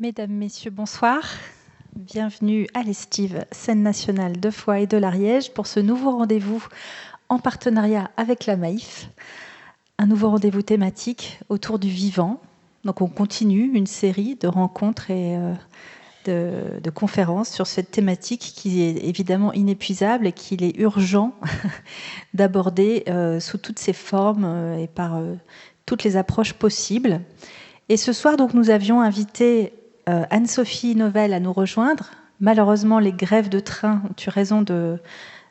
Mesdames, Messieurs, bonsoir. Bienvenue à l'Estive, scène nationale de Foix et de l'Ariège, pour ce nouveau rendez-vous en partenariat avec la Maïf. Un nouveau rendez-vous thématique autour du vivant. Donc on continue une série de rencontres et de conférences sur cette thématique qui est évidemment inépuisable et qu'il est urgent d'aborder sous toutes ses formes et par toutes les approches possibles. Et ce soir, donc, nous avions invité Anne-Sophie Novelle à nous rejoindre. Malheureusement, les grèves de train ont eu raison de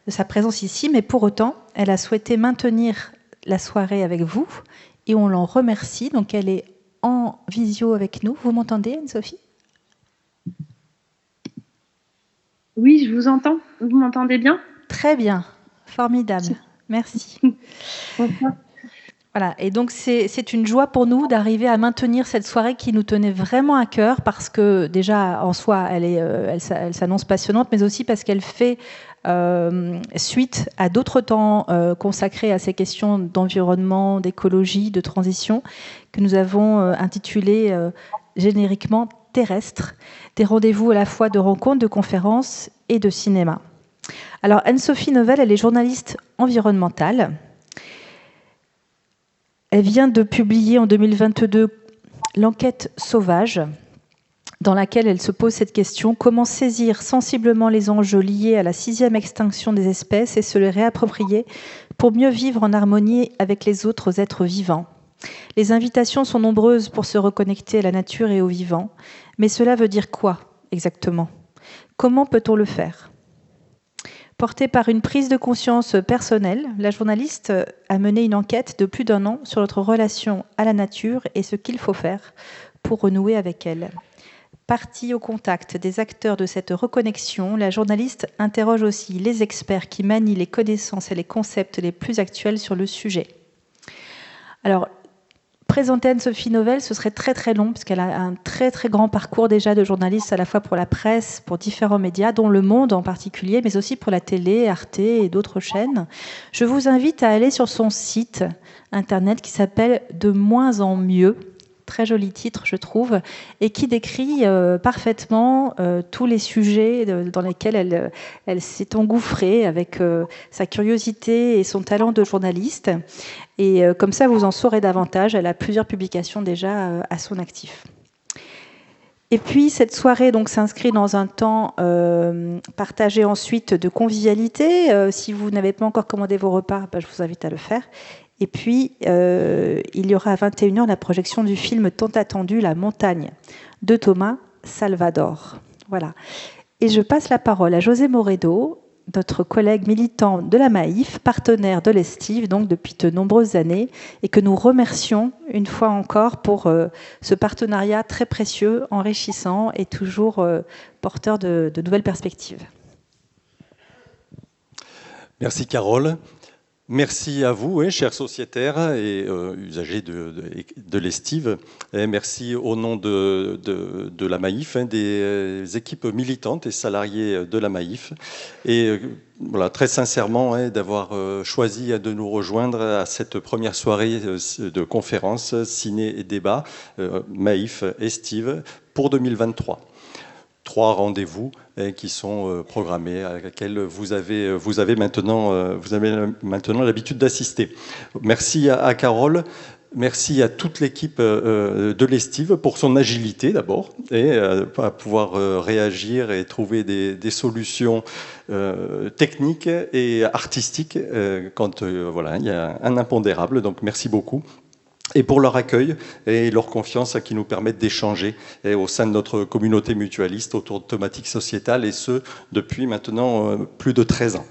sa présence ici, mais pour autant, elle a souhaité maintenir la soirée avec vous et on l'en remercie. Donc, elle est en visio avec nous. Vous m'entendez, Anne-Sophie ? Oui, je vous entends. Vous m'entendez bien ? Très bien, formidable. Merci. Bonsoir. Voilà, et donc c'est une joie pour nous d'arriver à maintenir cette soirée qui nous tenait vraiment à cœur parce que déjà en soi elle s'annonce passionnante, mais aussi parce qu'elle fait suite à d'autres temps consacrés à ces questions d'environnement, d'écologie, de transition que nous avons intitulé génériquement Terrestre, des rendez-vous à la fois de rencontres, de conférences et de cinéma. Alors Anne-Sophie Novelle, elle est journaliste environnementale. Elle vient de publier en 2022 l'enquête sauvage, dans laquelle elle se pose cette question: comment saisir sensiblement les enjeux liés à la 6e extinction des espèces et se les réapproprier pour mieux vivre en harmonie avec les autres êtres vivants. Les invitations sont nombreuses pour se reconnecter à la nature et au vivant, mais cela veut dire quoi exactement ? Comment peut-on le faire ? Portée par une prise de conscience personnelle, la journaliste a mené une enquête de plus d'1 an sur notre relation à la nature et ce qu'il faut faire pour renouer avec elle. Partie au contact des acteurs de cette reconnexion, la journaliste interroge aussi les experts qui manient les connaissances et les concepts les plus actuels sur le sujet. Alors, présenter Anne-Sophie Novelle, ce serait très très long, parce qu'elle a un très très grand parcours déjà de journaliste, à la fois pour la presse, pour différents médias, dont Le Monde en particulier, mais aussi pour la télé, Arte et d'autres chaînes. Je vous invite à aller sur son site internet qui s'appelle De moins en mieux, très joli titre je trouve, et qui décrit parfaitement tous les sujets dans lesquels elle s'est engouffrée avec sa curiosité et son talent de journaliste. Et comme ça, vous en saurez davantage. Elle a plusieurs publications déjà à son actif. Et puis, cette soirée donc s'inscrit dans un temps partagé ensuite de convivialité. Si vous n'avez pas encore commandé vos repas, je vous invite à le faire. Et puis, il y aura à 21h la projection du film tant attendu, La Montagne, de Thomas Salvador. Voilà. Et je passe la parole à José Moredo, notre collègue militant de la Maïf, partenaire de l'Estive donc depuis de nombreuses années, et que nous remercions une fois encore pour ce partenariat très précieux, enrichissant et toujours porteur de nouvelles perspectives. Merci Carole. Merci à vous, chers sociétaires et usagers de l'Estive. Merci au nom de la Maïf, des équipes militantes et salariés de la Maïf. Et voilà, très sincèrement, d'avoir choisi de nous rejoindre à cette première soirée de conférence, ciné et débat, Maïf Estive, pour 2023. 3 rendez-vous qui sont programmés, à laquelle vous avez maintenant l'habitude d'assister. Merci à Carole, merci à toute l'équipe de l'Estive pour son agilité d'abord, et à pouvoir réagir et trouver des solutions techniques et artistiques quand voilà, il y a un impondérable, donc merci beaucoup. Et pour leur accueil et leur confiance qui nous permettent d'échanger au sein de notre communauté mutualiste autour de thématiques sociétales, et ce, depuis maintenant plus de 13 ans.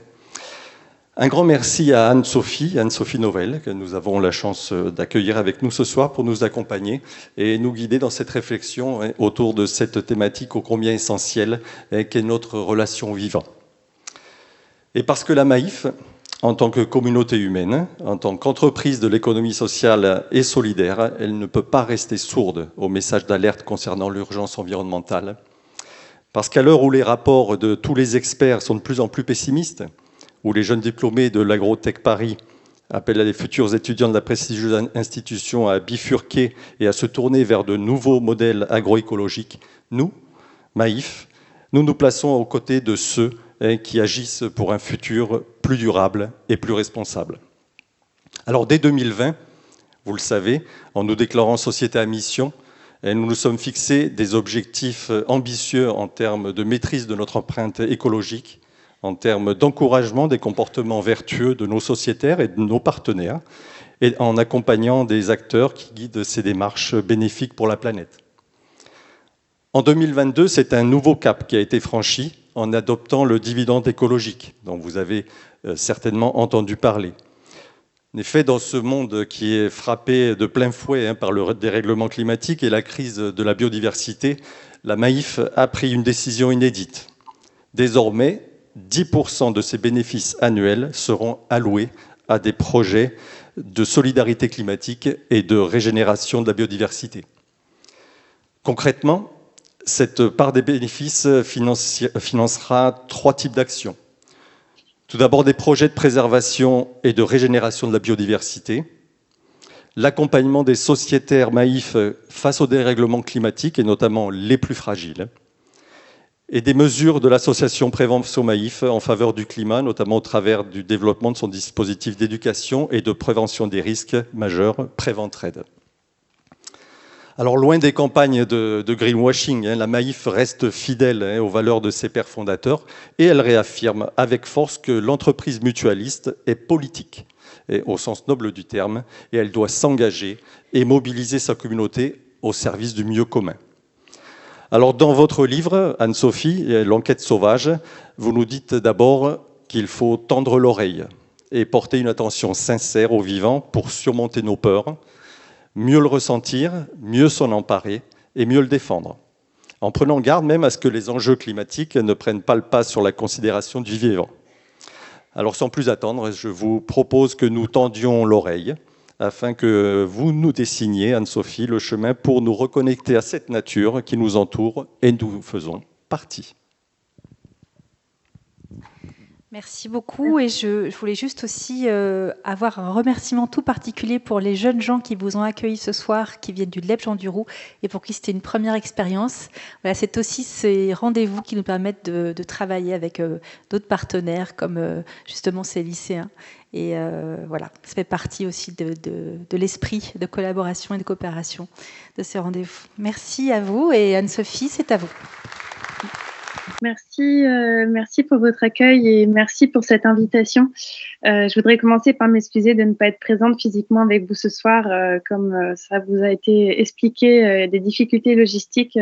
Un grand merci à Anne-Sophie Novelle, que nous avons la chance d'accueillir avec nous ce soir pour nous accompagner et nous guider dans cette réflexion autour de cette thématique ô combien essentielle qu'est notre relation au vivant. Et parce que la Maïf, en tant que communauté humaine, en tant qu'entreprise de l'économie sociale et solidaire, elle ne peut pas rester sourde aux messages d'alerte concernant l'urgence environnementale. Parce qu'à l'heure où les rapports de tous les experts sont de plus en plus pessimistes, où les jeunes diplômés de l'Agrotech Paris appelle les futurs étudiants de la prestigieuse institution à bifurquer et à se tourner vers de nouveaux modèles agroécologiques, nous, Maïf, nous nous plaçons aux côtés de ceux qui agissent pour un futur plus durable et plus responsable. Alors dès 2020, vous le savez, en nous déclarant société à mission, nous nous sommes fixés des objectifs ambitieux en termes de maîtrise de notre empreinte écologique, en termes d'encouragement des comportements vertueux de nos sociétaires et de nos partenaires, et en accompagnant des acteurs qui guident ces démarches bénéfiques pour la planète. En 2022, c'est un nouveau cap qui a été franchi en adoptant le dividende écologique, dont vous avez certainement entendu parler. En effet, dans ce monde qui est frappé de plein fouet par le dérèglement climatique et la crise de la biodiversité, la Maïf a pris une décision inédite. Désormais, 10% de ses bénéfices annuels seront alloués à des projets de solidarité climatique et de régénération de la biodiversité. Concrètement, cette part des bénéfices financera 3 types d'actions. Tout d'abord, des projets de préservation et de régénération de la biodiversité, l'accompagnement des sociétaires Maïf face au dérèglement climatique, et notamment les plus fragiles, et des mesures de l'association Prévention Maïf en faveur du climat, notamment au travers du développement de son dispositif d'éducation et de prévention des risques majeurs, Préventred. Alors, loin des campagnes de greenwashing, la Maïf reste fidèle aux valeurs de ses pères fondateurs et elle réaffirme avec force que l'entreprise mutualiste est politique, et au sens noble du terme, et elle doit s'engager et mobiliser sa communauté au service du mieux commun. Alors, dans votre livre, Anne-Sophie, L'enquête sauvage, vous nous dites d'abord qu'il faut tendre l'oreille et porter une attention sincère au vivant pour surmonter nos peurs, mieux le ressentir, mieux s'en emparer et mieux le défendre, en prenant garde même à ce que les enjeux climatiques ne prennent pas le pas sur la considération du vivant. Alors sans plus attendre, je vous propose que nous tendions l'oreille afin que vous nous dessiniez, Anne-Sophie, le chemin pour nous reconnecter à cette nature qui nous entoure et nous faisons partie. Merci beaucoup, et je voulais juste aussi avoir un remerciement tout particulier pour les jeunes gens qui vous ont accueillis ce soir, qui viennent du LEP-Jean-Duroux et pour qui c'était une première expérience. Voilà, c'est aussi ces rendez-vous qui nous permettent de travailler avec d'autres partenaires comme justement ces lycéens. Et voilà, ça fait partie aussi de l'esprit de collaboration et de coopération de ces rendez-vous. Merci à vous, et Anne-Sophie, c'est à vous. Merci, merci pour votre accueil et merci pour cette invitation. Je voudrais commencer par m'excuser de ne pas être présente physiquement avec vous ce soir. Comme ça vous a été expliqué, des difficultés logistiques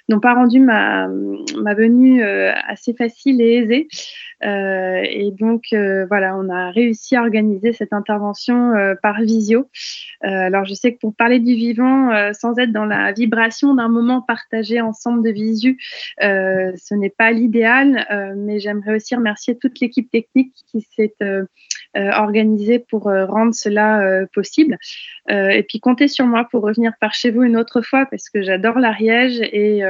n'ont pas rendu ma venue assez facile et aisée. Et donc, voilà, on a réussi à organiser cette intervention par visio. Alors, je sais que pour parler du vivant, sans être dans la vibration d'un moment partagé ensemble de visu, ce n'est pas l'idéal, mais j'aimerais aussi remercier toute l'équipe technique qui s'est organisée pour rendre cela possible. Et puis, comptez sur moi pour revenir par chez vous une autre fois parce que j'adore l'Ariège et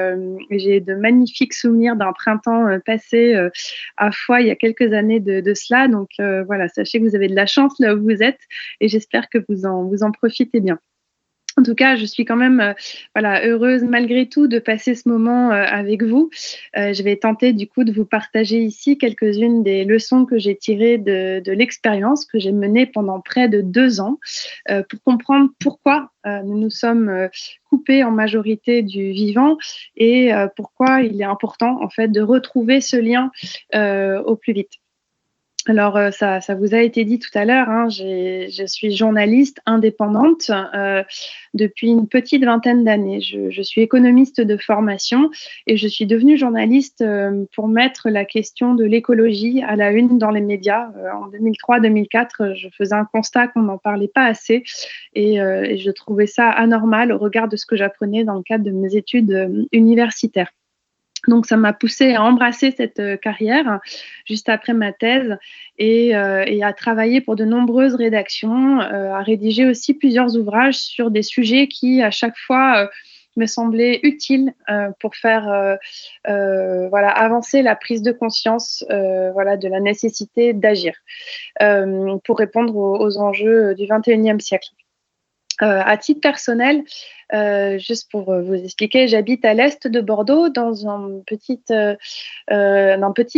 j'ai de magnifiques souvenirs d'un printemps passé à Foix il y a quelques années de cela. Donc, voilà, sachez que vous avez de la chance là où vous êtes et j'espère que vous en profitez bien. En tout cas, je suis quand même voilà, heureuse malgré tout de passer ce moment avec vous. Je vais tenter du coup de vous partager ici quelques-unes des leçons que j'ai tirées de l'expérience que j'ai menée pendant près de 2 ans pour comprendre pourquoi nous nous sommes coupés en majorité du vivant et pourquoi il est important en fait de retrouver ce lien au plus vite. Alors, ça vous a été dit tout à l'heure, hein, je suis journaliste indépendante depuis une petite vingtaine d'années. Je suis économiste de formation et je suis devenue journaliste pour mettre la question de l'écologie à la une dans les médias. En 2003-2004, je faisais un constat qu'on n'en parlait pas assez et je trouvais ça anormal au regard de ce que j'apprenais dans le cadre de mes études universitaires. Donc, ça m'a poussée à embrasser cette carrière juste après ma thèse et à travailler pour de nombreuses rédactions, à rédiger aussi plusieurs ouvrages sur des sujets qui, à chaque fois, me semblait utile pour faire voilà, avancer la prise de conscience voilà, de la nécessité d'agir pour répondre aux enjeux du 21e siècle. À titre personnel, juste pour vous expliquer, j'habite à l'est de Bordeaux, dans un petit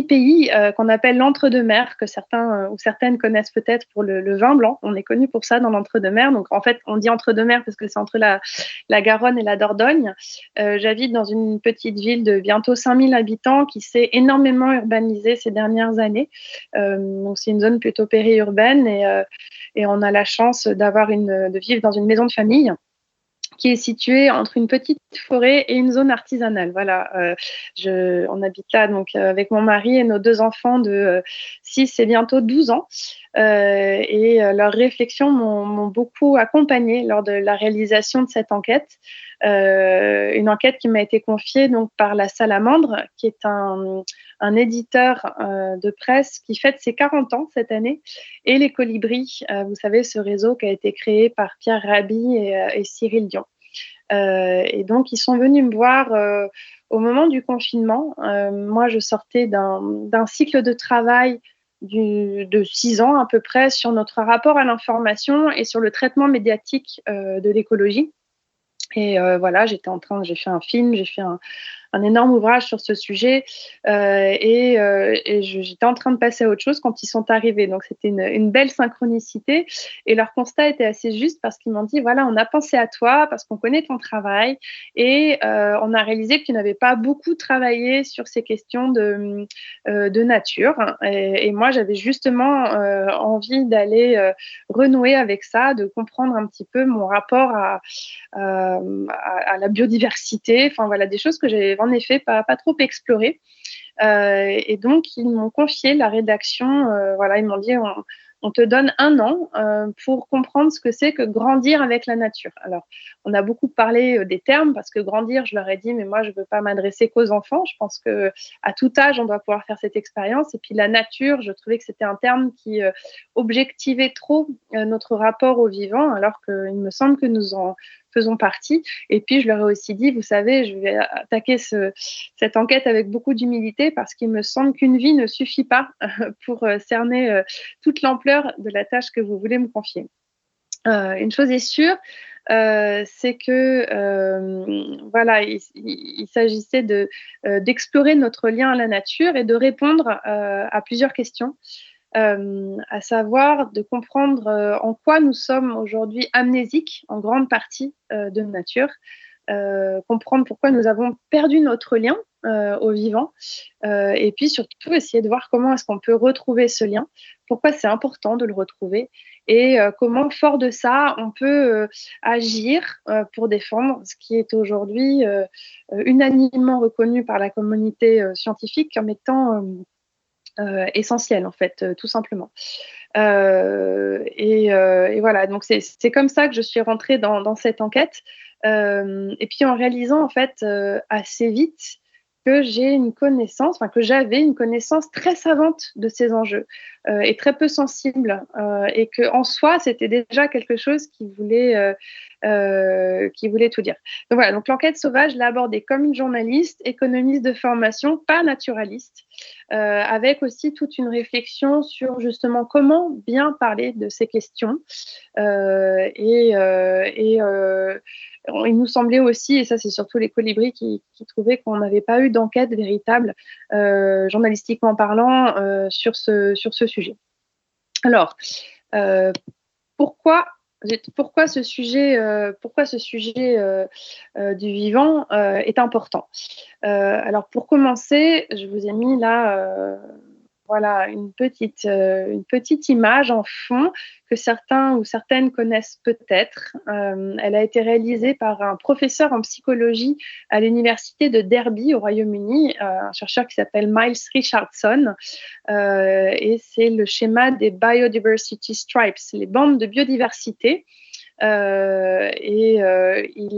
pays qu'on appelle l'Entre-deux-Mers, que certains ou certaines connaissent peut-être pour le vin blanc. On est connu pour ça dans l'Entre-deux-Mers. Donc en fait, on dit Entre-deux-Mers parce que c'est entre la Garonne et la Dordogne. J'habite dans une petite ville de bientôt 5000 habitants qui s'est énormément urbanisée ces dernières années. Donc c'est une zone plutôt périurbaine et on a la chance de vivre dans une maison de famille qui est située entre une petite forêt et une zone artisanale. Voilà, on habite là donc avec mon mari et nos 2 enfants de 6 et bientôt 12 ans. Leurs réflexions m'ont beaucoup accompagnée lors de la réalisation de cette enquête. Une enquête qui m'a été confiée donc par La Salamandre, qui est un éditeur de presse qui fête ses 40 ans cette année, et Les Colibris, vous savez, ce réseau qui a été créé par Pierre Rabhi et Cyril Dion. Et donc, ils sont venus me voir au moment du confinement. Moi, je sortais d'un cycle de travail de 6 ans à peu près sur notre rapport à l'information et sur le traitement médiatique de l'écologie. Et voilà, j'ai fait un film, j'ai fait un énorme ouvrage sur ce sujet j'étais en train de passer à autre chose quand ils sont arrivés. Donc, c'était une belle synchronicité et leur constat était assez juste parce qu'ils m'ont dit, voilà, on a pensé à toi parce qu'on connaît ton travail et on a réalisé que tu n'avais pas beaucoup travaillé sur ces questions de nature. Et moi, j'avais justement envie d'aller renouer avec ça, de comprendre un petit peu mon rapport à la biodiversité, enfin voilà, des choses que j'avais en effet pas trop explorées. Et donc, ils m'ont confié la rédaction. Voilà, ils m'ont dit, on te donne 1 an pour comprendre ce que c'est que grandir avec la nature. Alors, on a beaucoup parlé des termes parce que grandir, je leur ai dit, mais moi, je ne veux pas m'adresser qu'aux enfants. Je pense qu'à tout âge, on doit pouvoir faire cette expérience. Et puis, la nature, je trouvais que c'était un terme qui objectivait trop notre rapport au vivant, alors qu'il me semble que nous en faisons partie. Et puis, je leur ai aussi dit, vous savez, je vais attaquer cette enquête avec beaucoup d'humilité parce qu'il me semble qu'une vie ne suffit pas pour cerner toute l'ampleur de la tâche que vous voulez me confier. Une chose est sûre, c'est que voilà, il s'agissait d'explorer notre lien à la nature et de répondre à plusieurs questions. À savoir de comprendre en quoi nous sommes aujourd'hui amnésiques en grande partie de nature, comprendre pourquoi nous avons perdu notre lien au vivant, et puis surtout essayer de voir comment est-ce qu'on peut retrouver ce lien, pourquoi c'est important de le retrouver et comment, fort de ça, on peut agir pour défendre ce qui est aujourd'hui unanimement reconnu par la communauté scientifique comme étant essentiel en fait, tout simplement. Et voilà, donc c'est comme ça que je suis rentrée dans cette enquête. Et puis en réalisant en fait assez vite que j'avais une connaissance très savante de ces enjeux et très peu sensible, et que en soi c'était déjà quelque chose qui voulait tout dire. Donc voilà, donc l'enquête sauvage, je l'ai abordée comme une journaliste, économiste de formation, pas naturaliste, avec aussi toute une réflexion sur justement comment bien parler de ces questions. Il nous semblait aussi, et ça c'est surtout les Colibris qui trouvaient qu'on n'avait pas eu d'enquête véritable, journalistiquement parlant, sur ce sujet. Alors, pourquoi ce sujet du vivant est important? Alors pour commencer, je vous ai mis là voilà, une petite image en fond que certains ou certaines connaissent peut-être. Elle a été réalisée par un professeur en psychologie à l'université de Derby au Royaume-Uni, un chercheur qui s'appelle Miles Richardson, et c'est le schéma des Biodiversity Stripes, les bandes de biodiversité. Il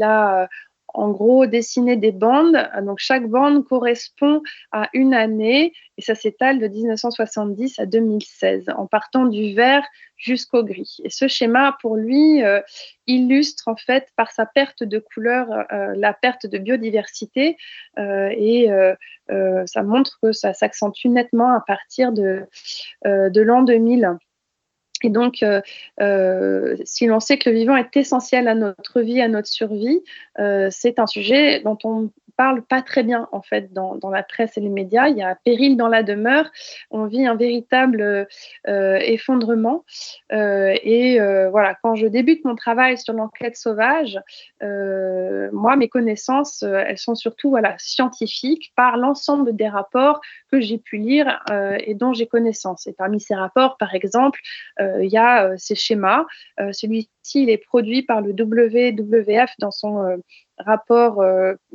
a en gros dessiner des bandes. Donc chaque bande correspond à une année et ça s'étale de 1970 à 2016 en partant du vert jusqu'au gris. Et ce schéma, pour lui, illustre en fait par sa perte de couleur la perte de biodiversité et ça montre que ça s'accentue nettement à partir de l'an 2000. Et donc, si l'on sait que le vivant est essentiel à notre vie, à notre survie, c'est un sujet dont on parle pas très bien en fait dans la presse et les médias. Il y a péril dans la demeure. On vit un véritable effondrement. Voilà, quand je débute mon travail sur l'enquête sauvage, moi, mes connaissances, elles sont surtout voilà, scientifiques par l'ensemble des rapports que j'ai pu lire et dont j'ai connaissance. Et parmi ces rapports, par exemple, il y a ces schémas. Celui-ci, il est produit par le WWF dans son rapport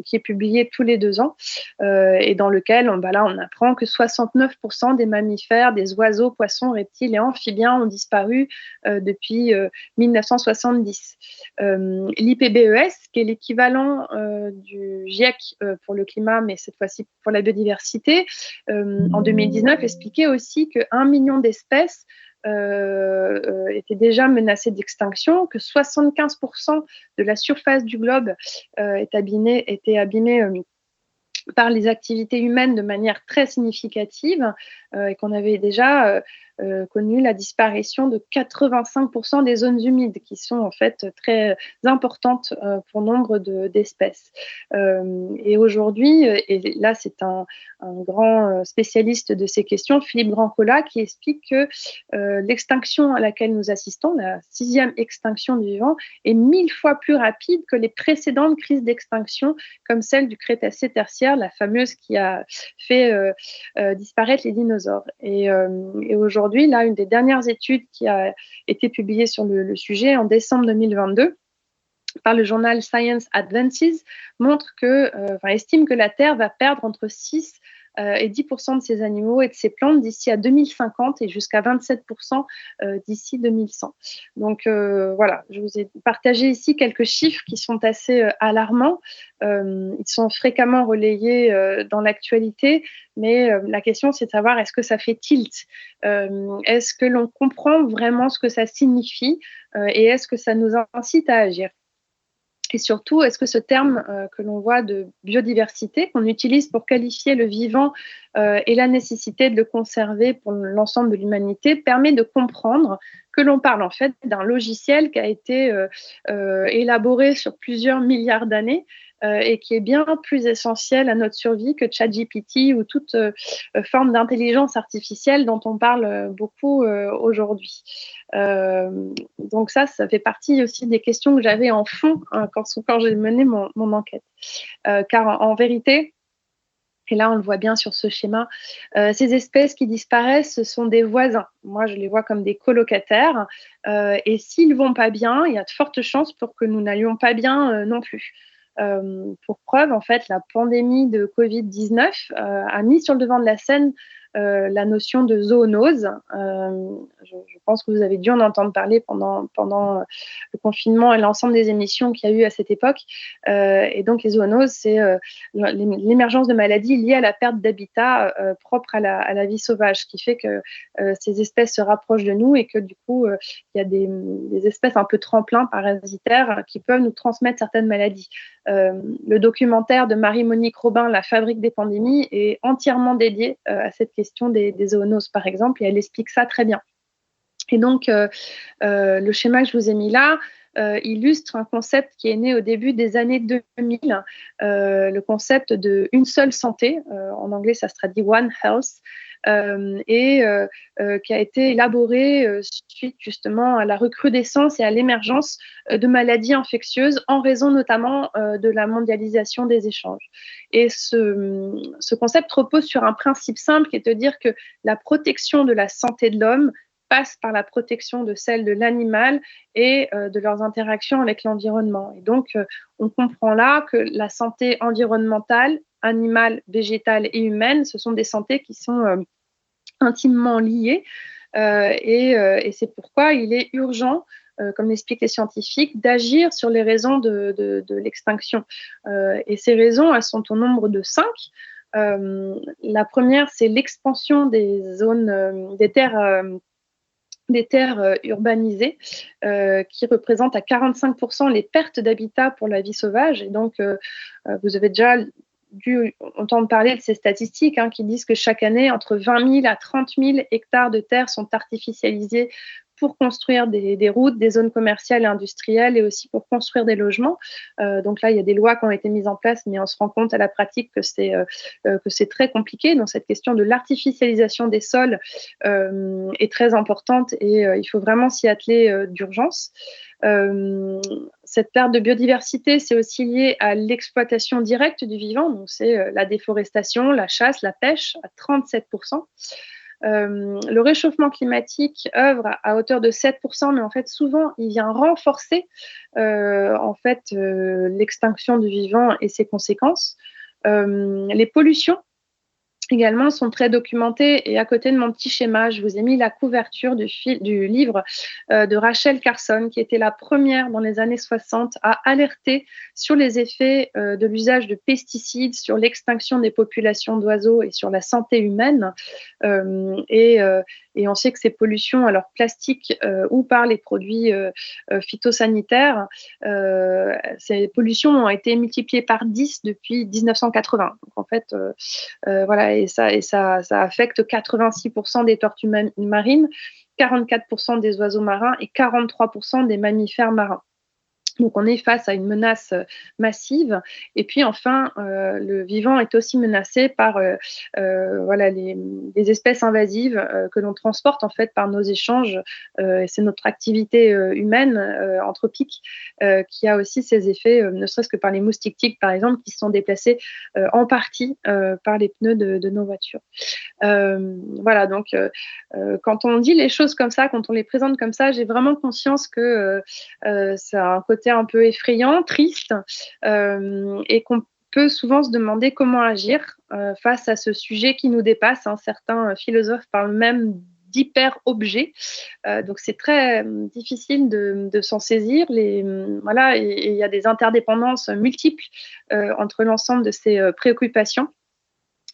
qui est publié tous les 2 ans et dans lequel on apprend que 69% des mammifères, des oiseaux, poissons, reptiles et amphibiens ont disparu depuis 1970. L'IPBES, qui est l'équivalent du GIEC pour le climat, mais cette fois-ci pour la biodiversité, en 2019 expliquait aussi que 1 million d'espèces étaient déjà menacées d'extinction, que 75% de la surface du globe était abîmée par les activités humaines de manière très significative et qu'on avait déjà connu la disparition de 85% des zones humides qui sont en fait très importantes pour nombre d'espèces. Et aujourd'hui, et là c'est un grand spécialiste de ces questions, Philippe Grandcola, qui explique que l'extinction à laquelle nous assistons, la 6e extinction du vivant, est 1000 fois plus rapide que les précédentes crises d'extinction comme celle du Crétacé tertiaire, la fameuse qui a fait disparaître les dinosaures. Et aujourd'hui, là, une des dernières études qui a été publiée sur le sujet en décembre 2022 par le journal Science Advances estime que la Terre va perdre entre 6 et 10% de ses animaux et de ses plantes d'ici à 2050 et jusqu'à 27% d'ici 2100. Donc voilà, je vous ai partagé ici quelques chiffres qui sont assez alarmants. Ils sont fréquemment relayés dans l'actualité, mais la question c'est de savoir est-ce que ça fait tilt, est-ce que l'on comprend vraiment ce que ça signifie et est-ce que ça nous incite à agir. Et surtout, est-ce que ce terme que l'on voit de biodiversité, qu'on utilise pour qualifier le vivant et la nécessité de le conserver pour l'ensemble de l'humanité, permet de comprendre que l'on parle en fait d'un logiciel qui a été élaboré sur plusieurs milliards d'années et qui est bien plus essentiel à notre survie que ChatGPT ou toute forme d'intelligence artificielle dont on parle beaucoup aujourd'hui. Donc ça fait partie aussi des questions que j'avais en fond quand j'ai mené mon enquête. Car en vérité, et là on le voit bien sur ce schéma, ces espèces qui disparaissent, ce sont des voisins. Moi, je les vois comme des colocataires. Et s'ils vont pas bien, il y a de fortes chances pour que nous n'allions pas bien non plus. Pour preuve, en fait, la pandémie de Covid-19 a mis sur le devant de la scène la notion de zoonose. Je pense que vous avez dû en entendre parler pendant le confinement et l'ensemble des émissions qu'il y a eu à cette époque. Et donc, les zoonoses, c'est l'émergence de maladies liées à la perte d'habitat propre à la vie sauvage, ce qui fait que ces espèces se rapprochent de nous et que du coup, il y a des espèces un peu tremplins parasitaires qui peuvent nous transmettre certaines maladies. Le documentaire de Marie-Monique Robin, La fabrique des pandémies, est entièrement dédié à cette question des zoonoses, par exemple, et elle explique ça très bien. Et donc, le schéma que je vous ai mis là illustre un concept qui est né au début des années 2000, le concept de une seule santé, en anglais ça se traduit One Health, qui a été élaboré suite justement à la recrudescence et à l'émergence de maladies infectieuses en raison notamment de la mondialisation des échanges. Et ce concept repose sur un principe simple qui est de dire que la protection de la santé de l'homme passe par la protection de celle de l'animal et de leurs interactions avec l'environnement. Et donc, on comprend là que la santé environnementale, animale, végétale et humaine, ce sont des santé qui sont intimement liées. Et c'est pourquoi il est urgent comme l'expliquent les scientifiques, d'agir sur les raisons de l'extinction. Et ces raisons, elles sont au nombre de 5. La première, c'est l'expansion des zones, des terres urbanisées, qui représentent à 45% les pertes d'habitat pour la vie sauvage. Et donc, vous avez déjà dû entendre parler de ces statistiques qui disent que chaque année, entre 20 000 à 30 000 hectares de terre sont artificialisés pour construire des routes, des zones commerciales et industrielles, et aussi pour construire des logements. Donc là, il y a des lois qui ont été mises en place, mais on se rend compte à la pratique que c'est très compliqué. Donc cette question de l'artificialisation des sols est très importante, et il faut vraiment s'y atteler d'urgence. Cette perte de biodiversité, c'est aussi lié à l'exploitation directe du vivant. Donc c'est la déforestation, la chasse, la pêche à 37%. Le réchauffement climatique œuvre à hauteur de 7%, mais en fait, souvent, il vient renforcer l'extinction du vivant et ses conséquences. Les pollutions également sont très documentées, et à côté de mon petit schéma, je vous ai mis la couverture du livre de Rachel Carson, qui était la première dans les années 60 à alerter sur les effets de l'usage de pesticides, sur l'extinction des populations d'oiseaux et sur la santé humaine. Et on sait que ces pollutions, alors plastiques ou par les produits phytosanitaires, ces pollutions ont été multipliées par 10 depuis 1980. Donc en fait, voilà, et ça affecte 86% des tortues marines, 44% des oiseaux marins et 43% des mammifères marins. Donc, on est face à une menace massive. Et puis, enfin, le vivant est aussi menacé par les espèces invasives que l'on transporte en fait par nos échanges. C'est notre activité humaine, anthropique, qui a aussi ces effets, ne serait-ce que par les moustiques tiques, par exemple, qui se sont déplacés en partie par les pneus de nos voitures. Voilà, donc quand on dit les choses comme ça, quand on les présente comme ça, j'ai vraiment conscience que ça a un côté un peu effrayant, triste, et qu'on peut souvent se demander comment agir face à ce sujet qui nous dépasse. Certains philosophes parlent même d'hyper-objet. Donc c'est très difficile de s'en saisir. Voilà, et il y a des interdépendances multiples entre l'ensemble de ces préoccupations.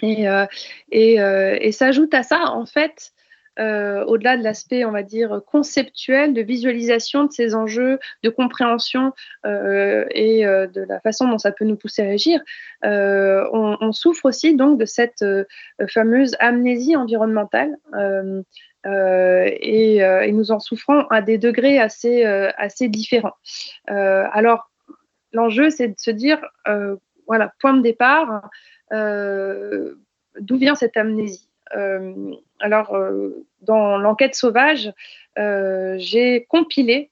Et s'ajoute à ça, en fait, au-delà de l'aspect, on va dire, conceptuel, de visualisation de ces enjeux, de compréhension et de la façon dont ça peut nous pousser à agir, on souffre aussi donc de cette fameuse amnésie environnementale. Et nous en souffrons à des degrés assez différents. Alors, l'enjeu, c'est de se dire, voilà, point de départ, d'où vient cette amnésie ? Alors, dans l'enquête sauvage, j'ai compilé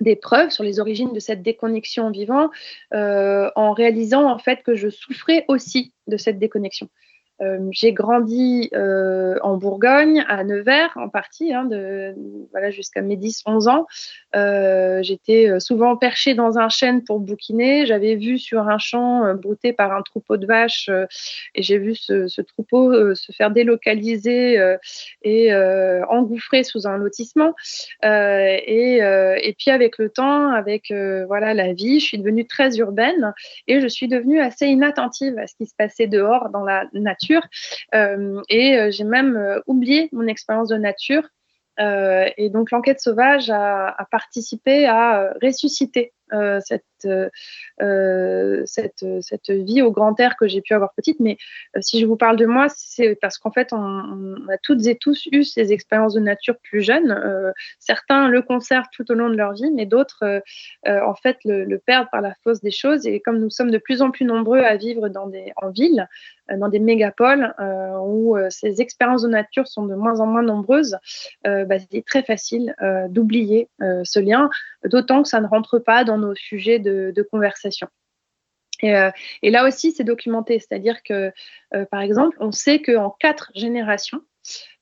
des preuves sur les origines de cette déconnexion en vivant, en réalisant en fait que je souffrais aussi de cette déconnexion. J'ai grandi en Bourgogne, à Nevers en partie, voilà, jusqu'à mes 10-11 ans. J'étais souvent perchée dans un chêne pour bouquiner. J'avais vu sur un champ brouté par un troupeau de vaches, et j'ai vu ce troupeau se faire délocaliser et engouffrer sous un lotissement. Et puis avec le temps, avec voilà, la vie, je suis devenue très urbaine, et je suis devenue assez inattentive à ce qui se passait dehors dans la nature. J'ai même oublié mon expérience de nature. Et donc l'enquête sauvage a participé à ressusciter cette vie au grand air que j'ai pu avoir petite. Mais si je vous parle de moi, c'est parce qu'en fait, on a toutes et tous eu ces expériences de nature plus jeunes. Certains le conservent tout au long de leur vie, mais d'autres, en fait, le perdent par la force des choses. Et comme nous sommes de plus en plus nombreux à vivre en ville, dans des mégapoles où ces expériences de nature sont de moins en moins nombreuses, c'est très facile d'oublier ce lien, d'autant que ça ne rentre pas dans nos sujets de conversation. Et là aussi, c'est documenté, c'est-à-dire que, par exemple, on sait qu'en 4 générations,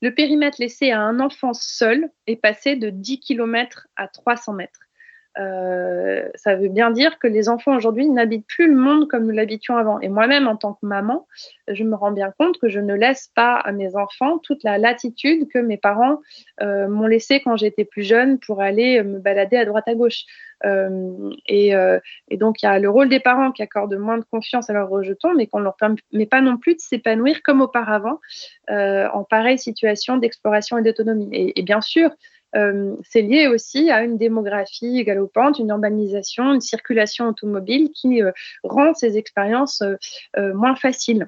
le périmètre laissé à un enfant seul est passé de 10 km à 300 mètres. Ça veut bien dire que les enfants aujourd'hui n'habitent plus le monde comme nous l'habitions avant. Et moi-même, en tant que maman, je me rends bien compte que je ne laisse pas à mes enfants toute la latitude que mes parents m'ont laissée quand j'étais plus jeune pour aller me balader à droite à gauche. Et donc, il y a le rôle des parents qui accordent moins de confiance à leurs rejetons, mais qu'on ne leur permet pas non plus de s'épanouir comme auparavant en pareille situation d'exploration et d'autonomie. Et bien sûr, c'est lié aussi à une démographie galopante, une urbanisation, une circulation automobile qui rend ces expériences moins faciles.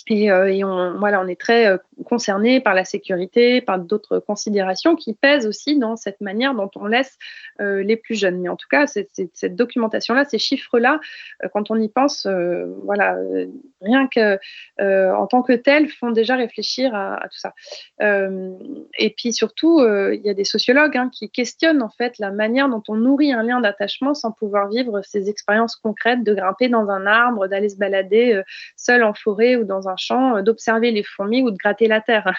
Et on est très concerné par la sécurité, par d'autres considérations qui pèsent aussi dans cette manière dont on laisse les plus jeunes. Mais en tout cas, cette documentation-là, ces chiffres-là, quand on y pense, rien que en tant que tels, font déjà réfléchir à tout ça. Et puis surtout, il y a des sociologues qui questionnent en fait la manière dont on nourrit un lien d'attachement sans pouvoir vivre ces expériences concrètes de grimper dans un arbre, d'aller se balader seul en forêt ou dans un champ, d'observer les fourmis ou de gratter la terre.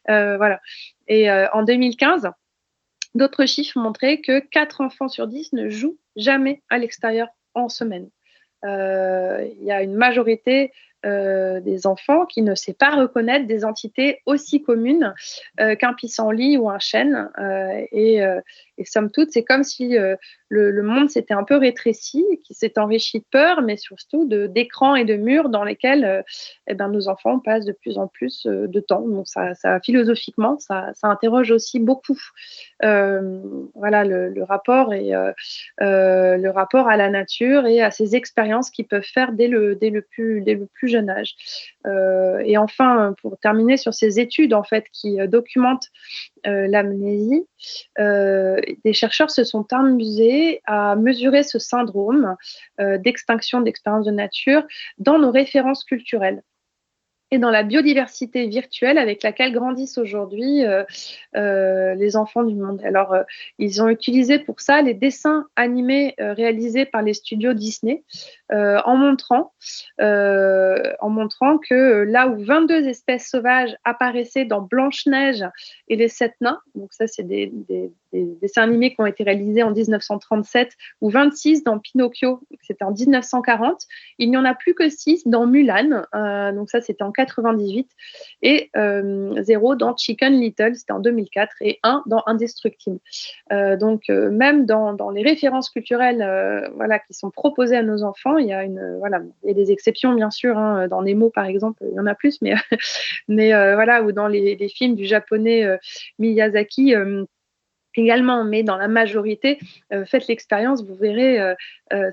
Voilà. Et en 2015, d'autres chiffres montraient que 4 enfants sur 10 ne jouent jamais à l'extérieur en semaine. Il y a une majorité des enfants qui ne sait pas reconnaître des entités aussi communes qu'un pissenlit ou un chêne. Et somme toute, c'est comme si le monde s'était un peu rétréci, qui s'est enrichi de peur, mais surtout d'écrans et de murs dans lesquels nos enfants passent de plus en plus de temps. Donc ça philosophiquement, ça interroge aussi beaucoup le rapport le rapport à la nature et à ces expériences qu'ils peuvent faire dès le plus jeune âge. Et enfin, pour terminer sur ces études en fait qui documentent l'amnésie, des chercheurs se sont amusés à mesurer ce syndrome d'extinction d'expériences de nature dans nos références culturelles et dans la biodiversité virtuelle avec laquelle grandissent aujourd'hui les enfants du monde. Alors, ils ont utilisé pour ça les dessins animés réalisés par les studios Disney en montrant que là où 22 espèces sauvages apparaissaient dans Blanche-Neige et les 7 nains, donc ça c'est des dessins animés qui ont été réalisés en 1937, ou 26 dans Pinocchio, c'était en 1940, il n'y en a plus que 6 dans Mulan, donc ça c'était en 98, et 0 dans Chicken Little, c'était en 2004, et 1 dans Indestructible. Donc même dans les références culturelles qui sont proposées à nos enfants, il y a des exceptions bien sûr, dans Nemo par exemple, il y en a plus, mais ou dans les films du japonais Miyazaki également, mais dans la majorité, faites l'expérience, vous verrez,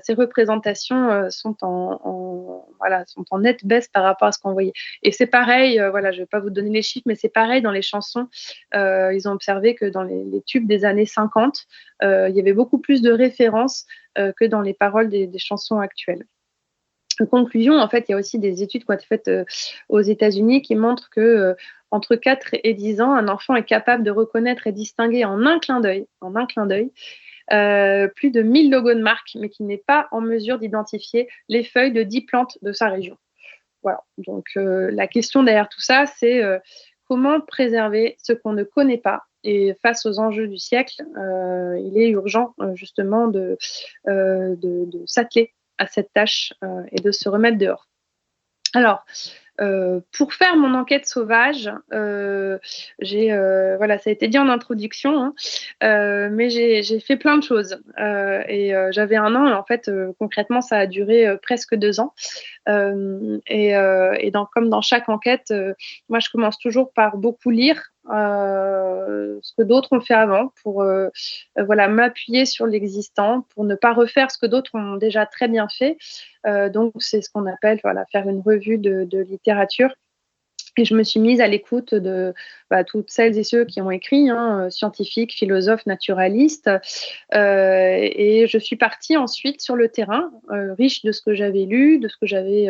ces représentations sont en nette baisse par rapport à ce qu'on voyait. Et c'est pareil, je ne vais pas vous donner les chiffres, mais c'est pareil dans les chansons. Ils ont observé que dans les tubes des années 50, il y avait beaucoup plus de références que dans les paroles des chansons actuelles. En conclusion, en fait, il y a aussi des études qui ont été faites aux États-Unis qui montrent que entre 4 et 10 ans, un enfant est capable de reconnaître et distinguer en un clin d'œil, plus de 1000 logos de marque, mais qui n'est pas en mesure d'identifier les feuilles de 10 plantes de sa région. Voilà. Donc, la question derrière tout ça, c'est comment préserver ce qu'on ne connaît pas. Et face aux enjeux du siècle, il est urgent justement de s'atteler à cette tâche et de se remettre dehors. Alors, pour faire mon enquête sauvage, ça a été dit en introduction, mais j'ai fait plein de choses. J'avais 1 an, et en fait, concrètement, ça a duré presque 2 ans. Comme dans chaque enquête, moi, je commence toujours par beaucoup lire ce que d'autres ont fait avant pour m'appuyer sur l'existant, pour ne pas refaire ce que d'autres ont déjà très bien fait. Donc, c'est ce qu'on appelle faire une revue de littérature. Et je me suis mise à l'écoute de toutes celles et ceux qui ont écrit, scientifiques, philosophes, naturalistes. Et je suis partie ensuite sur le terrain, riche de ce que j'avais lu, de ce que j'avais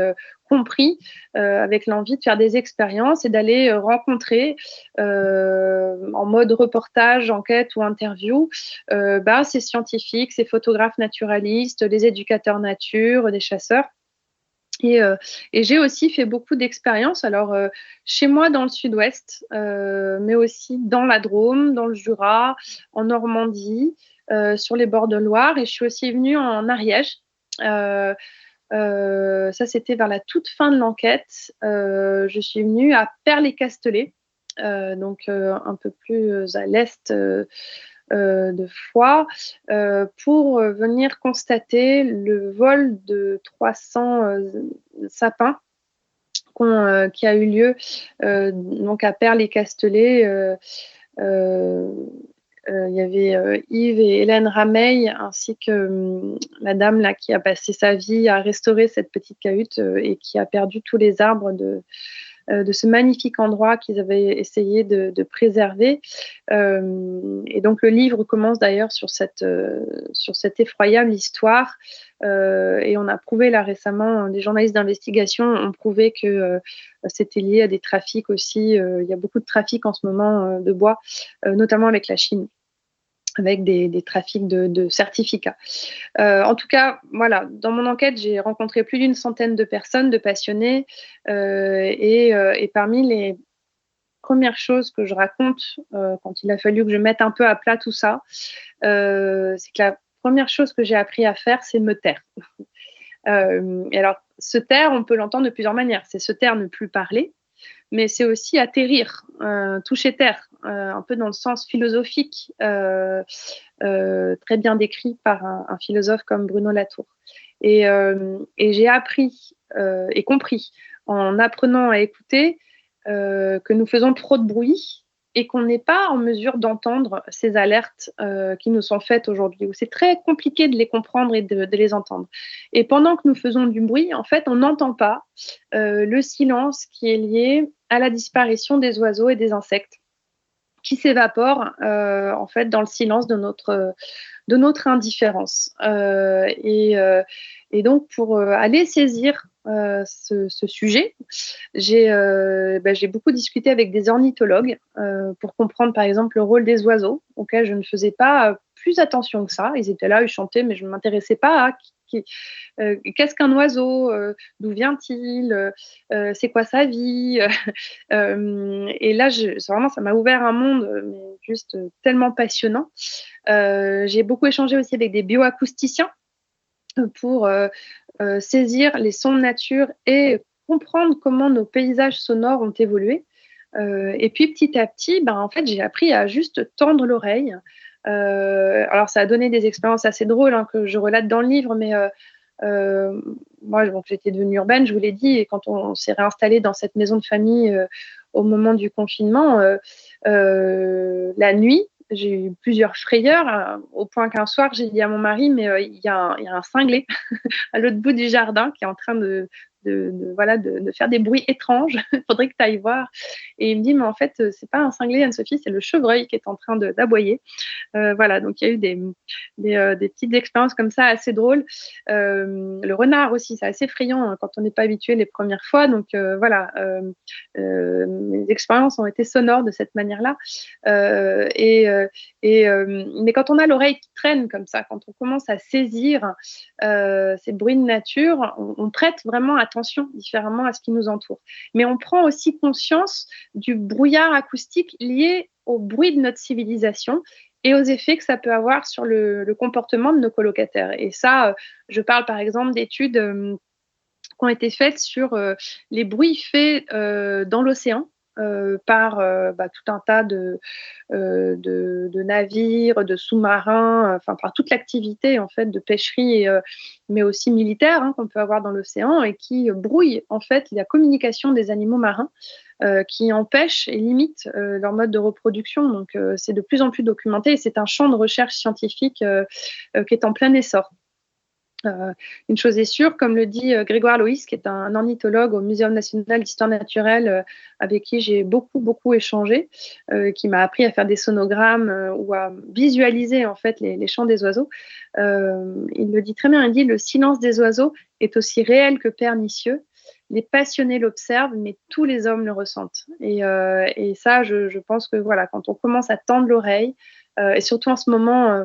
compris, avec l'envie de faire des expériences et d'aller rencontrer en mode reportage, enquête ou interview ces scientifiques, ces photographes naturalistes, les éducateurs nature, des chasseurs. Et j'ai aussi fait beaucoup d'expériences, alors chez moi dans le sud-ouest, mais aussi dans la Drôme, dans le Jura, en Normandie, sur les bords de Loire, et je suis aussi venue en Ariège. Ça, c'était vers la toute fin de l'enquête. Je suis venue à Perles-et-Castellet, donc un peu plus à l'est de Foix, pour venir constater le vol de 300 sapins qui a eu lieu donc à Perles-et-Castellet. Il y avait Yves et Hélène Rameil, ainsi que la dame là, qui a passé sa vie à restaurer cette petite cahute et qui a perdu tous les arbres de ce magnifique endroit qu'ils avaient essayé de préserver. Et donc le livre commence d'ailleurs sur cette effroyable histoire. Et on a prouvé là récemment, des journalistes d'investigation ont prouvé que c'était lié à des trafics aussi. Il y a beaucoup de trafics en ce moment de bois, notamment avec la Chine, avec des trafics de certificats. En tout cas, voilà, dans mon enquête, j'ai rencontré plus d'une centaine de personnes, de passionnés, et parmi les premières choses que je raconte quand il a fallu que je mette un peu à plat tout ça, c'est que la première chose que j'ai appris à faire, c'est me taire. Et alors, se taire, on peut l'entendre de plusieurs manières. C'est se taire, ne plus parler, mais c'est aussi atterrir, toucher terre, un peu dans le sens philosophique, très bien décrit par un philosophe comme Bruno Latour. Et j'ai appris et compris en apprenant à écouter que nous faisons trop de bruit et qu'on n'est pas en mesure d'entendre ces alertes qui nous sont faites aujourd'hui. C'est très compliqué de les comprendre et de les entendre. Et pendant que nous faisons du bruit, en fait, on n'entend pas le silence qui est lié à la disparition des oiseaux et des insectes qui s'évaporent en fait dans le silence de notre indifférence. Et donc, pour aller saisir ce sujet, j'ai beaucoup discuté avec des ornithologues pour comprendre, par exemple, le rôle des oiseaux, auquel je ne faisais pas plus attention que ça. Ils étaient là, ils chantaient, mais je ne m'intéressais pas à qu'est-ce qu'un oiseau, d'où vient-il, c'est quoi sa vie. Et là, vraiment, ça m'a ouvert un monde mais juste tellement passionnant. J'ai beaucoup échangé aussi avec des bioacousticiens pour saisir les sons de nature et comprendre comment nos paysages sonores ont évolué. Et puis petit à petit, en fait, j'ai appris à juste tendre l'oreille. Alors ça a donné des expériences assez drôles que je relate dans le livre, mais moi, j'étais devenue urbaine, je vous l'ai dit, et quand on s'est réinstallé dans cette maison de famille au moment du confinement, la nuit, j'ai eu plusieurs frayeurs, au point qu'un soir, j'ai dit à mon mari, mais il y a un cinglé à l'autre bout du jardin qui est en train de faire des bruits étranges. Il faudrait que tu ailles voir. Et il me dit, mais en fait, c'est pas un cinglé, Anne-Sophie, c'est le chevreuil qui est en train d'aboyer. Voilà, donc il y a eu des petites expériences comme ça assez drôles. Le renard aussi, c'est assez effrayant quand on n'est pas habitué les premières fois. Donc voilà, mes expériences ont été sonores de cette manière-là. Mais quand on a l'oreille qui traîne comme ça, quand on commence à saisir ces bruits de nature, on prête vraiment attention différemment à ce qui nous entoure. Mais on prend aussi conscience du brouillard acoustique lié au bruit de notre civilisation et aux effets que ça peut avoir sur le comportement de nos colocataires. Et ça, je parle par exemple d'études qui ont été faites sur les bruits faits dans l'océan par tout un tas de navires, de sous-marins, par toute l'activité en fait de pêcherie, mais aussi militaire qu'on peut avoir dans l'océan et qui brouille en fait la communication des animaux marins, qui empêchent et limitent leur mode de reproduction. Donc c'est de plus en plus documenté et c'est un champ de recherche scientifique qui est en plein essor. Une chose est sûre, comme le dit Grégoire Loïs, qui est un ornithologue au Muséum national d'histoire naturelle, avec qui j'ai beaucoup échangé, qui m'a appris à faire des sonogrammes ou à visualiser en fait les chants des oiseaux. Il le dit très bien, il dit: le silence des oiseaux est aussi réel que pernicieux. Les passionnés l'observent, mais tous les hommes le ressentent. Et ça, je pense que voilà, quand on commence à tendre l'oreille, et surtout en ce moment,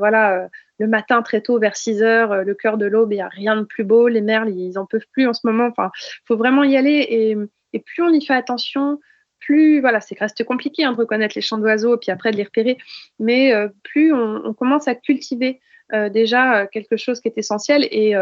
le matin très tôt vers 6 heures, le cœur de l'aube, il n'y a rien de plus beau. Les merles, ils n'en peuvent plus en ce moment. Enfin, il faut vraiment y aller. Et plus on y fait attention, plus, voilà, c'est reste compliqué de reconnaître les chants d'oiseaux et puis après de les repérer, mais plus on commence à cultiver déjà quelque chose qui est essentiel. Et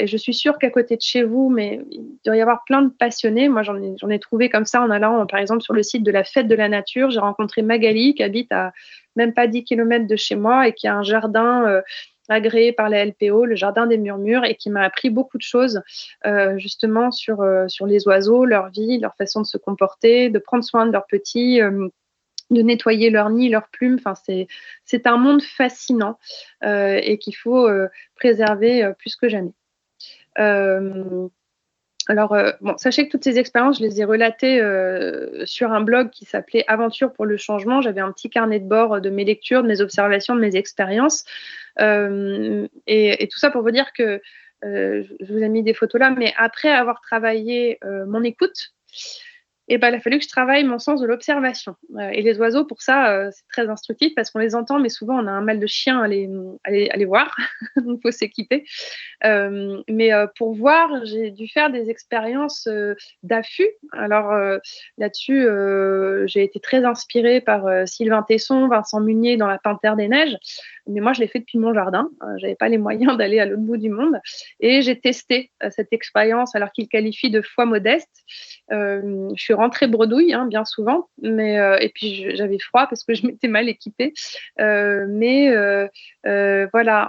je suis sûre qu'à côté de chez vous, mais il doit y avoir plein de passionnés. Moi, j'en ai trouvé comme ça en allant, par exemple, sur le site de la Fête de la Nature. J'ai rencontré Magali, qui habite à même pas 10 km de chez moi et qui a un jardin agréé par la LPO, le Jardin des Murmures, et qui m'a appris beaucoup de choses justement sur les oiseaux, leur vie, leur façon de se comporter, de prendre soin de leurs petits, de nettoyer leur nid, leurs plumes. Enfin, c'est un monde fascinant et qu'il faut préserver plus que jamais. Alors, bon, sachez que toutes ces expériences, je les ai relatées sur un blog qui s'appelait Aventure pour le changement. J'avais un petit carnet de bord de mes lectures, de mes observations, de mes expériences. Et tout ça pour vous dire que je vous ai mis des photos là, mais après avoir travaillé mon écoute, et ben, il a fallu que je travaille mon sens de l'observation. Et les oiseaux, pour ça, c'est très instructif parce qu'on les entend, mais souvent on a un mal de chien à les voir, donc il faut s'équiper. Mais pour voir, j'ai dû faire des expériences d'affût. Alors là-dessus, j'ai été très inspirée par Sylvain Tesson, Vincent Munier dans La Panthère des Neiges. Mais moi, je l'ai fait depuis mon jardin. J'avais pas les moyens d'aller à l'autre bout du monde. Et j'ai testé cette expérience alors qu'il qualifie de foi modeste. Je suis rentrée bredouille, bien souvent. Et puis, j'avais froid parce que je m'étais mal équipée. Voilà,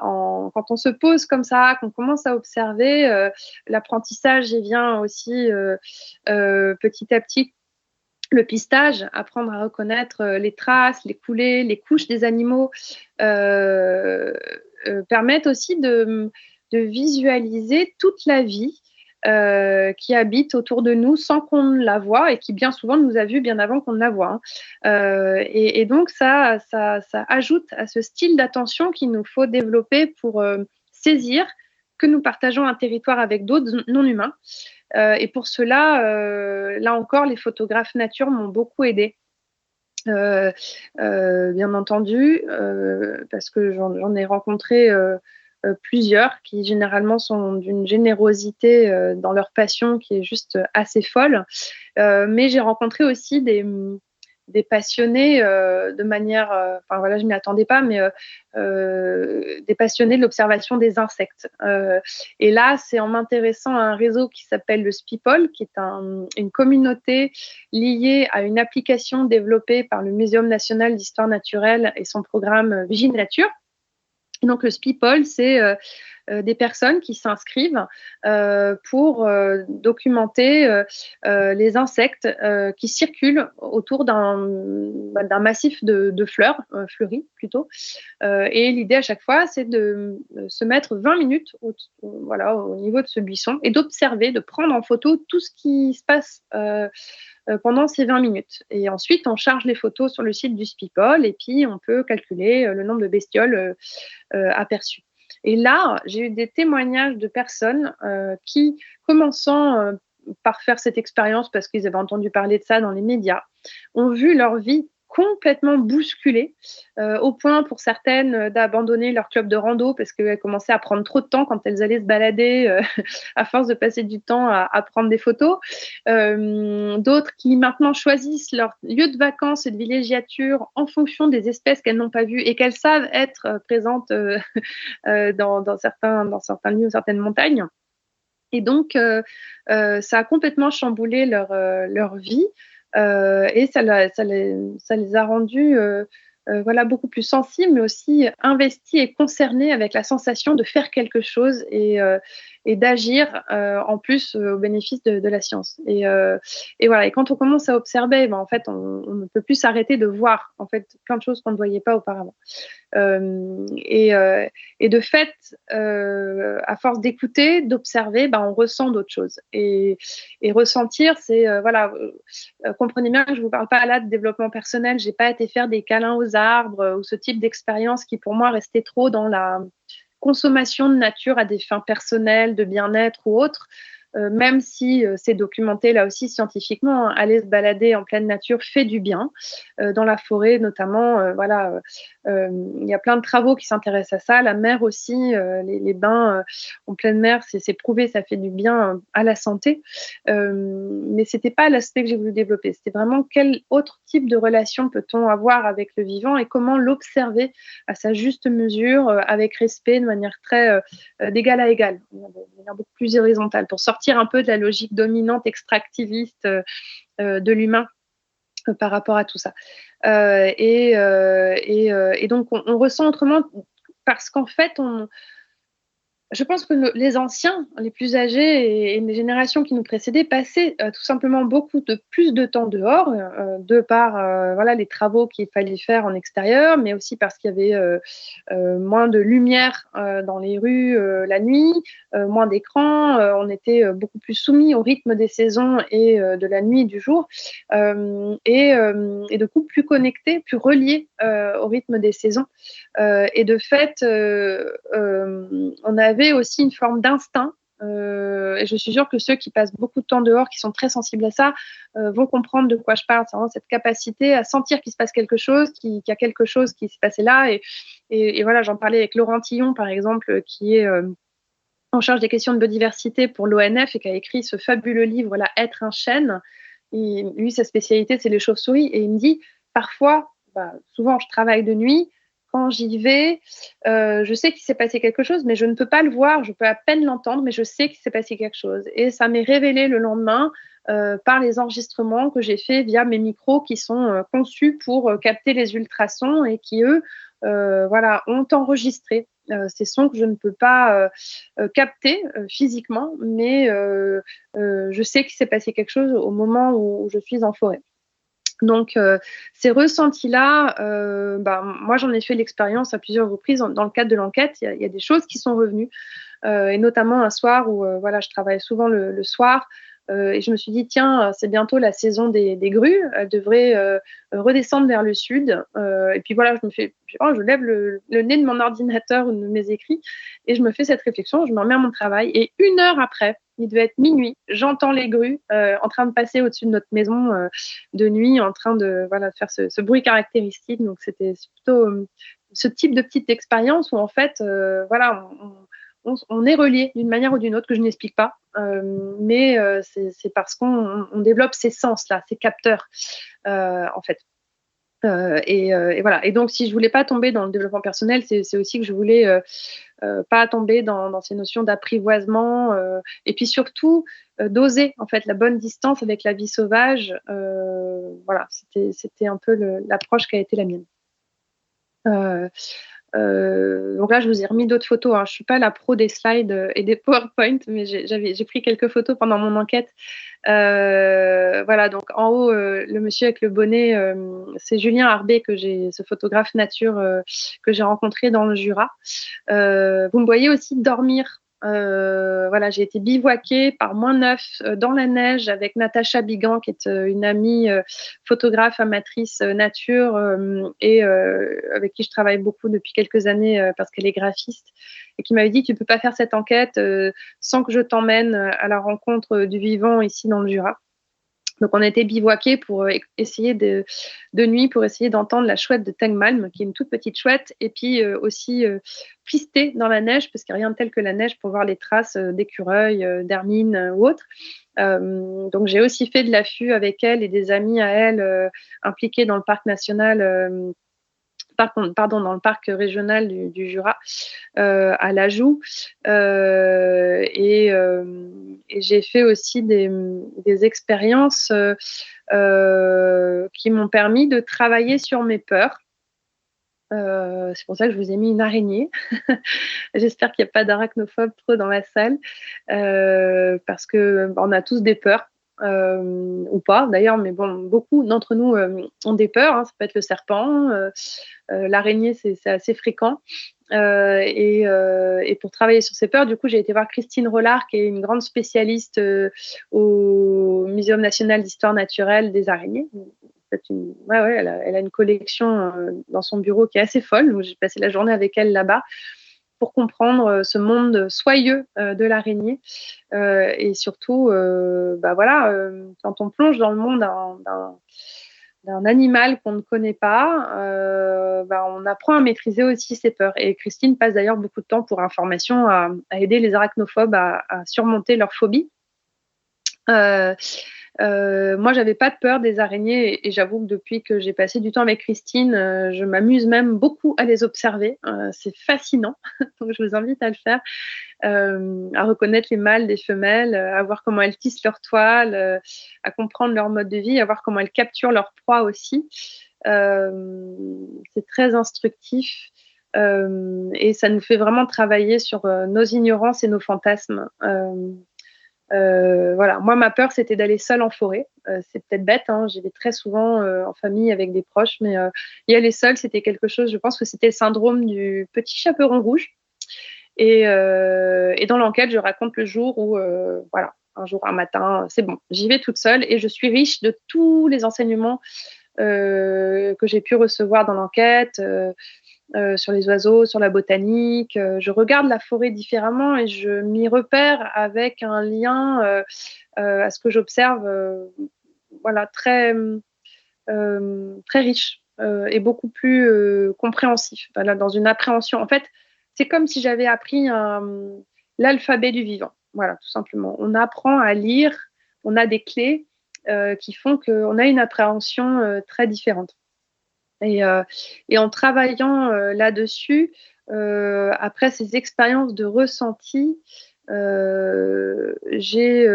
quand on se pose comme ça, qu'on commence à observer, l'apprentissage, il vient aussi petit à petit. Le pistage, apprendre à reconnaître les traces, les coulées, les couches des animaux, permettent aussi de visualiser toute la vie qui habite autour de nous sans qu'on la voie et qui bien souvent nous a vus bien avant qu'on ne la voie. Et donc ça ajoute à ce style d'attention qu'il nous faut développer pour saisir que nous partageons un territoire avec d'autres non-humains. Et pour cela, là encore, les photographes nature m'ont beaucoup aidée. Bien entendu, parce que j'en ai rencontré plusieurs qui généralement sont d'une générosité dans leur passion qui est juste assez folle. Mais j'ai rencontré aussi des passionnés de manière, enfin voilà, je m'y attendais pas, mais des passionnés de l'observation des insectes. Et là, c'est en m'intéressant à un réseau qui s'appelle le Spipol, qui est une communauté liée à une application développée par le Muséum national d'histoire naturelle et son programme Viginature. Donc le Spipol, c'est des personnes qui s'inscrivent pour documenter les insectes qui circulent autour d'un massif de fleurs, fleuries plutôt. Et l'idée à chaque fois, c'est de se mettre 20 minutes au niveau de ce buisson et d'observer, de prendre en photo tout ce qui se passe pendant ces 20 minutes. Et ensuite, on charge les photos sur le site du Spipol et puis on peut calculer le nombre de bestioles aperçues. Et là, j'ai eu des témoignages de personnes qui, commençant par faire cette expérience parce qu'ils avaient entendu parler de ça dans les médias, ont vu leur vie complètement bousculée, au point pour certaines d'abandonner leur club de rando parce qu'elles commençaient à prendre trop de temps quand elles allaient se balader à force de passer du temps à prendre des photos. D'autres qui maintenant choisissent leur lieu de vacances et de villégiature en fonction des espèces qu'elles n'ont pas vues et qu'elles savent être présentes dans certains lieux, certaines montagnes. Et donc, ça a complètement chamboulé leur vie. Et ça les a rendus beaucoup plus sensibles, mais aussi investis et concernés avec la sensation de faire quelque chose et d'agir en plus au bénéfice de la science. Et voilà. Et quand on commence à observer, en fait, on ne peut plus s'arrêter de voir en fait plein de choses qu'on ne voyait pas auparavant. Et de fait, à force d'écouter, d'observer, on ressent d'autres choses. Et ressentir, c'est comprenez bien que je vous parle pas là de développement personnel. J'ai pas été faire des câlins aux arbres ou ce type d'expérience qui pour moi restait trop dans la consommation de nature à des fins personnelles, de bien-être ou autres. même si c'est documenté là aussi scientifiquement, hein, aller se balader en pleine nature fait du bien, dans la forêt notamment. Voilà, il y a plein de travaux qui s'intéressent à ça. La mer aussi, les bains en pleine mer, c'est prouvé, ça fait du bien à la santé. Mais c'était pas l'aspect que j'ai voulu développer. C'était vraiment quel autre type de relation peut-on avoir avec le vivant et comment l'observer à sa juste mesure, avec respect, de manière très d'égal à égal, de manière beaucoup plus horizontale, pour sortir un peu de la logique dominante extractiviste de l'humain par rapport à tout ça. Et donc, on ressent autrement parce qu'en fait, je pense que les anciens, les plus âgés et les générations qui nous précédaient passaient tout simplement plus de temps dehors, de par voilà, les travaux qu'il fallait faire en extérieur, mais aussi parce qu'il y avait moins de lumière dans les rues la nuit, moins d'écran, on était beaucoup plus soumis au rythme des saisons et de la nuit et du jour, et de coup plus connectés, plus reliés au rythme des saisons. Et de fait, on avait aussi une forme d'instinct. Et je suis sûre que ceux qui passent beaucoup de temps dehors, qui sont très sensibles à ça, vont comprendre de quoi je parle. C'est vraiment cette capacité à sentir qu'il se passe quelque chose, qu'il y a quelque chose qui s'est passé là. Et voilà, j'en parlais avec Laurent Tillon, par exemple, qui est en charge des questions de biodiversité pour l'ONF et qui a écrit ce fabuleux livre, là, Être un chêne. Lui, sa spécialité, c'est les chauves-souris. Et il me dit, parfois, souvent, je travaille de nuit. Quand j'y vais, je sais qu'il s'est passé quelque chose, mais je ne peux pas le voir, je peux à peine l'entendre, mais je sais qu'il s'est passé quelque chose. Et ça m'est révélé le lendemain par les enregistrements que j'ai faits via mes micros qui sont conçus pour capter les ultrasons et qui, eux, voilà, ont enregistré ces sons que je ne peux pas capter physiquement, mais je sais qu'il s'est passé quelque chose au moment où je suis en forêt. Donc, ces ressentis-là, moi, j'en ai fait l'expérience à plusieurs reprises dans le cadre de l'enquête. Il y a des choses qui sont revenues, et notamment un soir où voilà, je travaille souvent le soir. Et je me suis dit, tiens, c'est bientôt la saison des grues. Elles devraient redescendre vers le sud. Et puis voilà, je lève le nez de mon ordinateur ou de mes écrits et je me fais cette réflexion, je me remets à mon travail. Et 1 heure après, il devait être minuit, j'entends les grues en train de passer au-dessus de notre maison de nuit, en train de voilà, faire ce bruit caractéristique. Donc, c'était plutôt ce type de petite expérience où en fait, voilà, on est relié d'une manière ou d'une autre que je n'explique pas, mais c'est parce qu'on développe ces sens-là, ces capteurs, en fait. Et voilà. Et donc, si je voulais pas tomber dans le développement personnel, c'est aussi que je voulais pas tomber dans ces notions d'apprivoisement, et puis surtout doser en fait la bonne distance avec la vie sauvage. Voilà, c'était un peu l'approche qui a été la mienne. Donc là, je vous ai remis d'autres photos, hein. Je suis pas la pro des slides et des PowerPoint, mais j'ai pris quelques photos pendant mon enquête. Voilà, donc en haut, le monsieur avec le bonnet, c'est Julien Arbet, ce photographe nature que j'ai rencontré dans le Jura. Vous me voyez aussi dormir. Voilà, j'ai été bivouaquée par -9 dans la neige avec Natacha Bigan, qui est une amie photographe amatrice nature et avec qui je travaille beaucoup depuis quelques années parce qu'elle est graphiste et qui m'avait dit tu peux pas faire cette enquête sans que je t'emmène à la rencontre du vivant ici dans le Jura. Donc, on a été bivouaqués pour essayer de nuit, pour essayer d'entendre la chouette de Tengmalm, qui est une toute petite chouette, et puis aussi pister dans la neige, parce qu'il n'y a rien de tel que la neige pour voir les traces d'écureuils, d'hermines ou autres. Donc, j'ai aussi fait de l'affût avec elle et des amis à elle impliqués dans le parc national. Dans le parc régional du Jura, à l'Ajoux. Et j'ai fait aussi des expériences qui m'ont permis de travailler sur mes peurs. C'est pour ça que je vous ai mis une araignée. J'espère qu'il n'y a pas d'arachnophobes trop dans la salle, parce que on a tous des peurs. Ou pas d'ailleurs, mais bon, beaucoup d'entre nous ont des peurs, hein. Ça peut être le serpent, l'araignée, c'est assez fréquent. Et pour travailler sur ces peurs, du coup, j'ai été voir Christine Rollard, qui est une grande spécialiste au Muséum national d'histoire naturelle des araignées. Elle a une collection dans son bureau qui est assez folle. Donc, j'ai passé la journée avec elle là-bas. pour comprendre ce monde soyeux de l'araignée. Et surtout, quand on plonge dans le monde d'un animal qu'on ne connaît pas, on apprend à maîtriser aussi ses peurs. Et Christine passe d'ailleurs beaucoup de temps, pour information, à aider les arachnophobes à surmonter leur phobie. Moi, j'avais pas de peur des araignées, et j'avoue que depuis que j'ai passé du temps avec Christine, je m'amuse même beaucoup à les observer. C'est fascinant, donc je vous invite à le faire, à reconnaître les mâles des femelles, à voir comment elles tissent leur toile, à comprendre leur mode de vie, à voir comment elles capturent leur proie aussi. C'est très instructif. Et ça nous fait vraiment travailler sur nos ignorances et nos fantasmes. Voilà. Moi, ma peur, c'était d'aller seule en forêt. C'est peut-être bête, hein, j'y vais très souvent en famille avec des proches, mais y aller seule, c'était quelque chose, je pense que c'était le syndrome du petit chaperon rouge. Et dans l'enquête, je raconte le jour où, voilà, un jour, un matin, c'est bon, j'y vais toute seule et je suis riche de tous les enseignements que j'ai pu recevoir dans l'enquête. Sur les oiseaux, sur la botanique. Je regarde la forêt différemment et je m'y repère avec un lien à ce que j'observe, voilà, très, très riche et beaucoup plus compréhensif. Voilà, dans une appréhension. En fait, c'est comme si j'avais appris l'alphabet du vivant. Voilà, tout simplement. On apprend à lire, on a des clés qui font qu'on a une appréhension très différente. Et en travaillant là-dessus, après ces expériences de ressenti, j'ai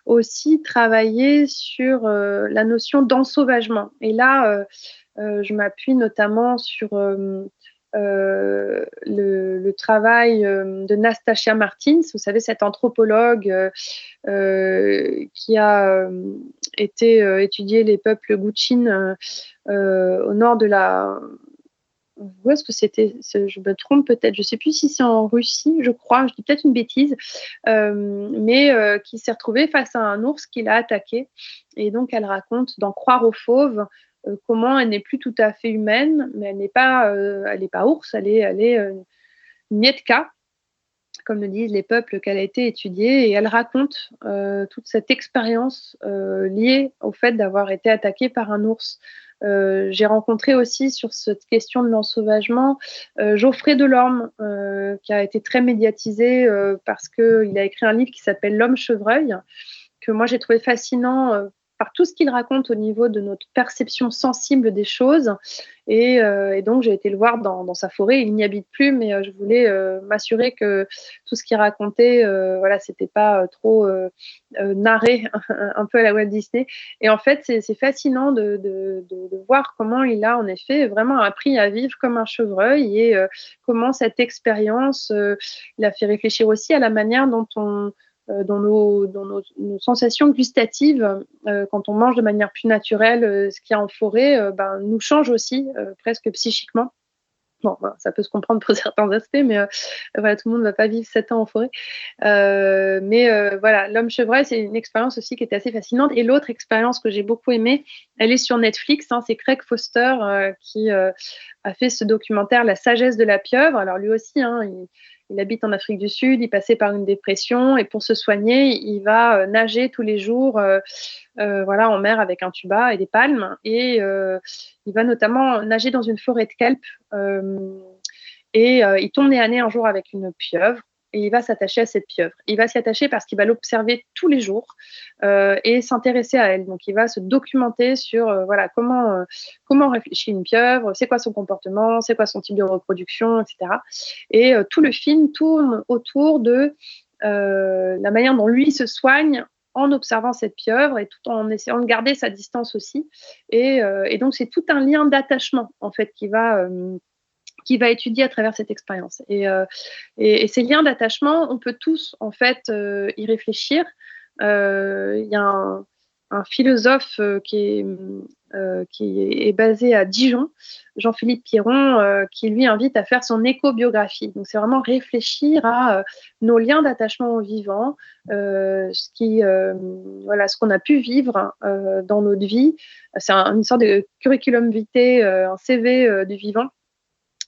aussi travaillé sur la notion d'ensauvagement. Et là, je m'appuie notamment sur le travail de Nastasia Martins, vous savez, cette anthropologue qui a étudié les peuples Gouchins au nord de la... Où est-ce que c'était? Je me trompe peut-être, je ne sais plus si c'est en Russie, je crois, je dis peut-être une bêtise, mais qui s'est retrouvée face à un ours qui l'a attaqué. Et donc, elle raconte dans Croire aux fauves comment elle n'est plus tout à fait humaine, mais elle n'est pas ours, elle est Nietka, comme le disent les peuples qu'elle a été étudiée, et elle raconte toute cette expérience liée au fait d'avoir été attaquée par un ours. J'ai rencontré aussi sur cette question de l'ensauvagement Geoffrey Delorme, qui a été très médiatisé parce qu'il a écrit un livre qui s'appelle L'homme chevreuil, que moi j'ai trouvé fascinant par tout ce qu'il raconte au niveau de notre perception sensible des choses. Et donc, j'ai été le voir dans sa forêt. Il n'y habite plus, mais je voulais m'assurer que tout ce qu'il racontait, voilà, c'était pas trop narré, un peu à la Walt Disney. Et en fait, c'est fascinant de voir comment il a, en effet, vraiment appris à vivre comme un chevreuil et comment cette expérience l'a fait réfléchir aussi à la manière dont dans nos sensations gustatives, quand on mange de manière plus naturelle ce qu'il y a en forêt, nous change aussi, presque psychiquement. Bon, ça peut se comprendre pour certains aspects, mais voilà, tout le monde ne va pas vivre 7 ans en forêt. Voilà, l'homme chevreuil, c'est une expérience aussi qui était assez fascinante. Et l'autre expérience que j'ai beaucoup aimée, elle est sur Netflix. Hein, c'est Craig Foster qui a fait ce documentaire La sagesse de la pieuvre. Alors lui aussi, hein, il habite en Afrique du Sud, il passait par une dépression et pour se soigner, il va nager tous les jours voilà, en mer avec un tuba et des palmes. Et il va notamment nager dans une forêt de kelp et il tombe nez à nez un jour avec une pieuvre. Et il va s'attacher à cette pieuvre. Il va s'y attacher parce qu'il va l'observer tous les jours et s'intéresser à elle. Donc, il va se documenter sur voilà, comment réfléchit une pieuvre, c'est quoi son comportement, c'est quoi son type de reproduction, etc. Et tout le film tourne autour de la manière dont lui se soigne en observant cette pieuvre et tout en essayant de garder sa distance aussi. Et donc, c'est tout un lien d'attachement, en fait, qui va étudier à travers cette expérience. Et ces liens d'attachement, on peut tous, en fait, y réfléchir. Il y a un philosophe qui est basé à Dijon, Jean-Philippe Pierron, qui lui invite à faire son éco-biographie. Donc, c'est vraiment réfléchir à nos liens d'attachement au vivant, voilà, ce qu'on a pu vivre dans notre vie. C'est une sorte de curriculum vitae, un CV du vivant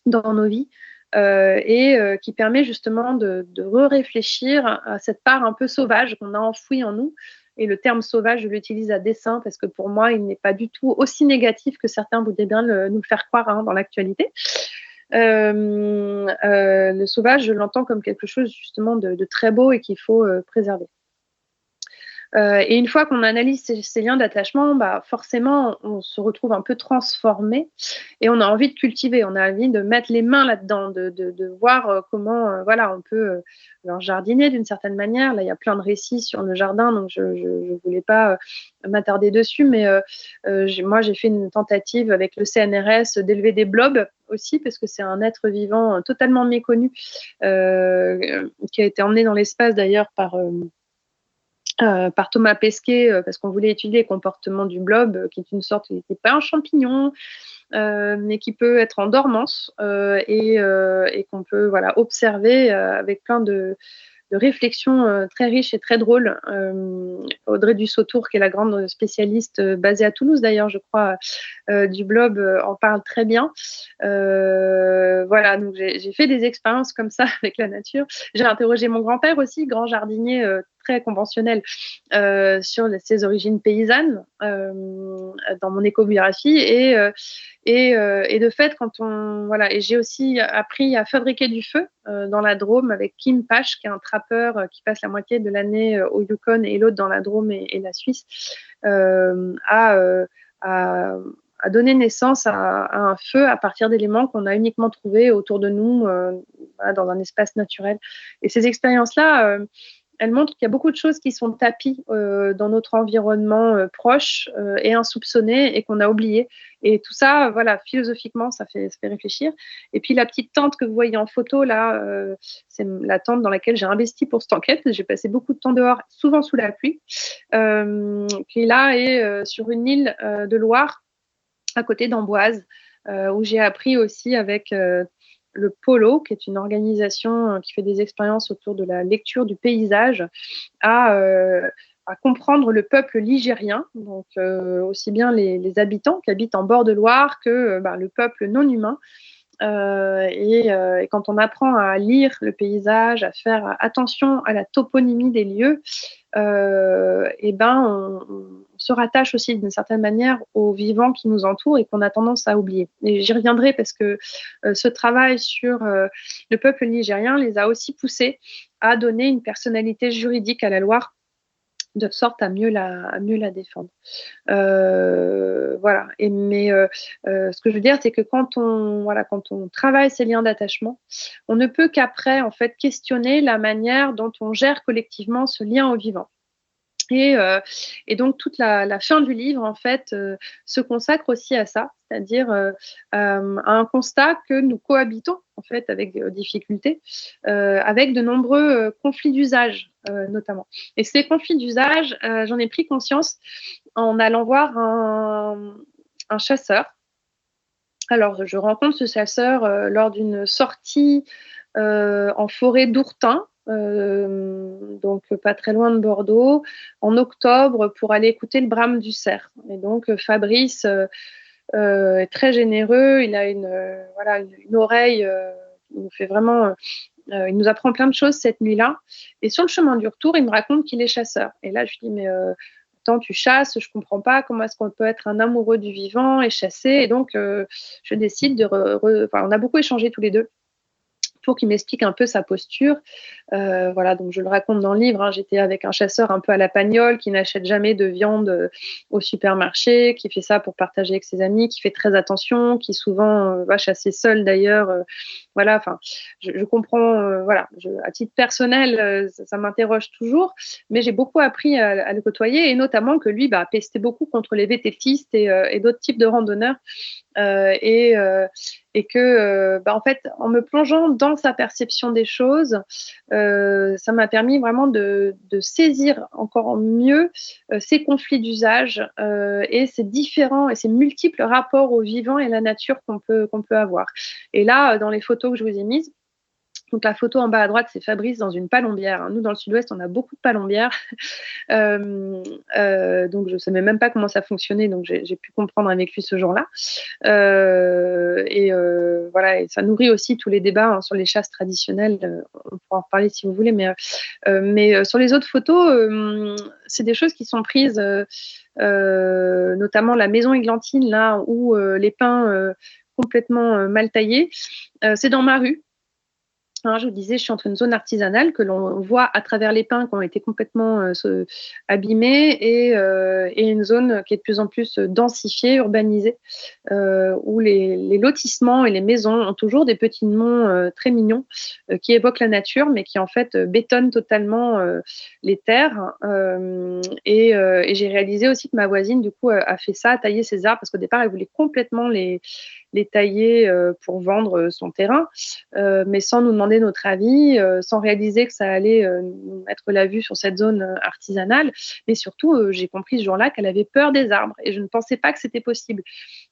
dans nos vies, qui permet justement de réfléchir à cette part un peu sauvage qu'on a enfouie en nous. Et le terme sauvage, je l'utilise à dessein parce que pour moi, il n'est pas du tout aussi négatif que certains voudraient bien nous le faire croire dans l'actualité. Le sauvage, je l'entends comme quelque chose justement de très beau et qu'il faut préserver. Et une fois qu'on analyse ces liens d'attachement, forcément, on se retrouve un peu transformé et on a envie de cultiver, on a envie de mettre les mains là-dedans, de voir comment on peut jardiner d'une certaine manière. Là, il y a plein de récits sur le jardin, donc je ne voulais pas m'attarder dessus, mais moi, j'ai fait une tentative avec le CNRS d'élever des blobs aussi, parce que c'est un être vivant totalement méconnu, qui a été emmené dans l'espace d'ailleurs par Thomas Pesquet, parce qu'on voulait étudier le comportement du blob, qui est une sorte, il n'était pas un champignon, mais qui peut être en dormance et qu'on peut observer avec plein de réflexions très riches et très drôles. Audrey Dussautour, qui est la grande spécialiste basée à Toulouse d'ailleurs, je crois, du blob, en parle très bien. Donc j'ai fait des expériences comme ça avec la nature. J'ai interrogé mon grand-père aussi, grand jardinier très conventionnel, sur ses origines paysannes dans mon écobiographie et de fait, et j'ai aussi appris à fabriquer du feu dans la Drôme avec Kim Pache, qui est un trappeur qui passe la moitié de l'année au Yukon et l'autre dans la Drôme et la Suisse, à donner naissance à un feu à partir d'éléments qu'on a uniquement trouvés autour de nous dans un espace naturel. Et ces expériences-là, elles montrent qu'il y a beaucoup de choses qui sont tapies dans notre environnement proche et insoupçonné et qu'on a oublié. Et tout ça, philosophiquement, ça fait réfléchir. Et puis la petite tente que vous voyez en photo, là, c'est la tente dans laquelle j'ai investi pour cette enquête. J'ai passé beaucoup de temps dehors, souvent sous la pluie, qui là est sur une île de Loire, à côté d'Amboise, où j'ai appris aussi avec le Polo, qui est une organisation qui fait des expériences autour de la lecture du paysage, à comprendre le peuple ligérien, donc aussi bien les habitants qui habitent en bord de Loire que le peuple non humain. Et quand on apprend à lire le paysage, à faire attention à la toponymie des lieux, on se rattache aussi d'une certaine manière aux vivants qui nous entourent et qu'on a tendance à oublier. Et j'y reviendrai parce que ce travail sur le peuple nigérien les a aussi poussés à donner une personnalité juridique à la Loire, de sorte à mieux la défendre. Ce que je veux dire, c'est que quand on travaille ces liens d'attachement, on ne peut qu'après en fait questionner la manière dont on gère collectivement ce lien au vivant. Et donc toute la fin du livre en fait se consacre aussi à ça, c'est-à-dire à un constat que nous cohabitons en fait avec difficulté, avec de nombreux conflits d'usage notamment. Et ces conflits d'usage, j'en ai pris conscience en allant voir un chasseur. Alors je rencontre ce chasseur lors d'une sortie en forêt d'Ourtin. Donc pas très loin de Bordeaux, en octobre, pour aller écouter le brame du cerf. Et donc Fabrice est très généreux, il a une oreille, il nous fait vraiment, il nous apprend plein de choses cette nuit-là. Et sur le chemin du retour, il me raconte qu'il est chasseur. Et là, je lui dis, mais attends, tu chasses, je comprends pas, comment est-ce qu'on peut être un amoureux du vivant et chasser. Et donc, je décide on a beaucoup échangé tous les deux, pour qu'il m'explique un peu sa posture. Donc je le raconte dans le livre, j'étais avec un chasseur un peu à la Pagnole, qui n'achète jamais de viande au supermarché, qui fait ça pour partager avec ses amis, qui fait très attention, qui souvent va chasser seul d'ailleurs. Je comprends, à titre personnel, ça m'interroge toujours, mais j'ai beaucoup appris à le côtoyer, et notamment que lui pestait beaucoup contre les vététistes et d'autres types de randonneurs. Et que en fait, en me plongeant dans sa perception des choses, ça m'a permis vraiment de saisir encore mieux ces conflits d'usage et ces différents et ces multiples rapports au vivant et à la nature qu'on peut avoir. Et là, dans les photos que je vous ai mises, Donc la photo en bas à droite, c'est Fabrice dans une palombière. Nous, dans le sud-ouest, on a beaucoup de palombières. Donc je ne savais même pas comment ça fonctionnait, donc j'ai pu comprendre avec lui ce jour-là. Voilà, et ça nourrit aussi tous les débats sur les chasses traditionnelles. On pourra en reparler si vous voulez, mais sur les autres photos, c'est des choses qui sont prises, notamment la maison églantine, là où les pins complètement mal taillés. C'est dans ma rue. Je vous disais, je suis entre une zone artisanale que l'on voit à travers les pins qui ont été complètement abîmés et une zone qui est de plus en plus densifiée, urbanisée, où les lotissements et les maisons ont toujours des petits noms très mignons qui évoquent la nature, mais qui en fait bétonnent totalement les terres. Et j'ai réalisé aussi que ma voisine, du coup, a fait ça, a taillé ses arbres, parce qu'au départ, elle voulait complètement les tailler pour vendre son terrain, mais sans nous demander notre avis, sans réaliser que ça allait nous mettre la vue sur cette zone artisanale. Mais surtout, j'ai compris ce jour-là qu'elle avait peur des arbres et je ne pensais pas que c'était possible.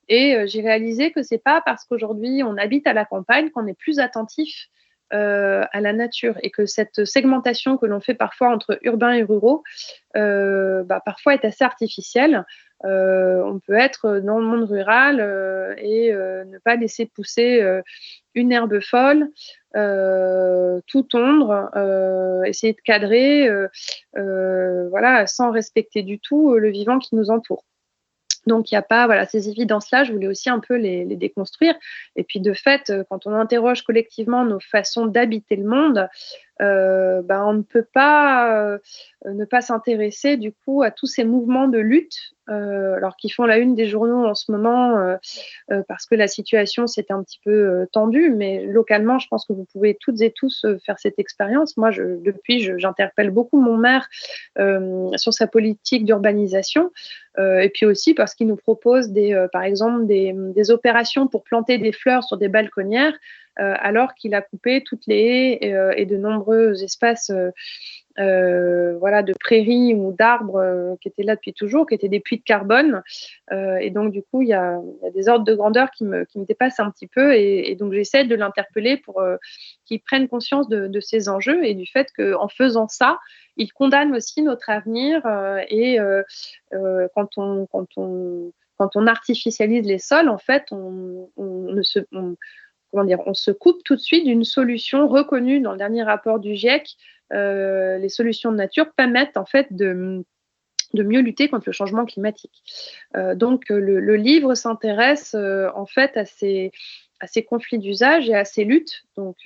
Et j'ai réalisé que c'est pas parce qu'aujourd'hui on habite à la campagne qu'on est plus attentif à la nature, et que cette segmentation que l'on fait parfois entre urbains et ruraux parfois est assez artificielle. On peut être dans le monde rural et ne pas laisser pousser une herbe folle, tout tondre, essayer de cadrer, voilà, sans respecter du tout le vivant qui nous entoure. Donc, il n'y a pas, voilà, ces évidences-là, je voulais aussi un peu les déconstruire. Et puis, de fait, quand on interroge collectivement nos façons d'habiter le monde, on ne peut pas ne pas s'intéresser du coup à tous ces mouvements de lutte, alors qui font la une des journaux en ce moment, parce que la situation s'est un petit peu tendue, mais localement, je pense que vous pouvez toutes et tous faire cette expérience. Moi, j'interpelle beaucoup mon maire sur sa politique d'urbanisation, et puis aussi parce qu'il nous propose par exemple des opérations pour planter des fleurs sur des balconnières, alors qu'il a coupé toutes les haies et de nombreux espaces voilà, de prairies ou d'arbres qui étaient là depuis toujours, qui étaient des puits de carbone. Et donc, du coup, il y a des ordres de grandeur qui me dépassent un petit peu. Et donc, j'essaie de l'interpeller pour qu'il prenne conscience de ces enjeux et du fait qu'en faisant ça, il condamne aussi notre avenir. Quand on artificialise les sols, en fait, on se coupe tout de suite d'une solution reconnue dans le dernier rapport du GIEC. Les solutions de nature permettent en fait de mieux lutter contre le changement climatique. Donc le livre s'intéresse en fait à ces conflits d'usage et à ces luttes, donc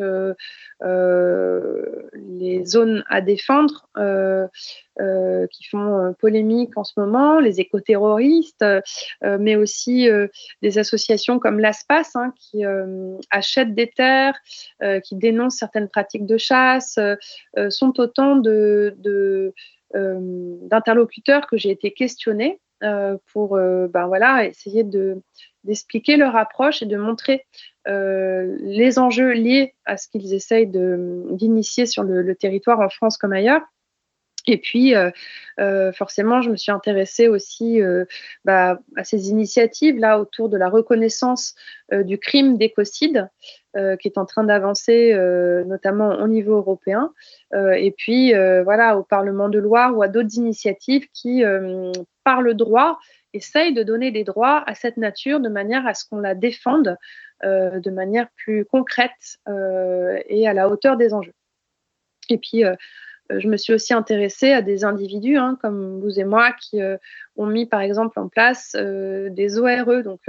les zones à défendre qui font polémique en ce moment, les écoterroristes, mais aussi des associations comme l'ASPAS qui achètent des terres, qui dénoncent certaines pratiques de chasse, sont autant d'interlocuteurs que j'ai été questionnée pour essayer d'expliquer leur approche et de montrer les enjeux liés à ce qu'ils essayent d'initier sur le territoire en France comme ailleurs. Et puis, forcément, je me suis intéressée aussi à ces initiatives-là autour de la reconnaissance du crime d'écocide qui est en train d'avancer, notamment au niveau européen. Et puis, voilà, au Parlement de Loire ou à d'autres initiatives qui, par le droit, essayent de donner des droits à cette nature de manière à ce qu'on la défende de manière plus concrète et à la hauteur des enjeux. Et puis, je me suis aussi intéressée à des individus comme vous et moi qui ont mis par exemple en place des ORE, donc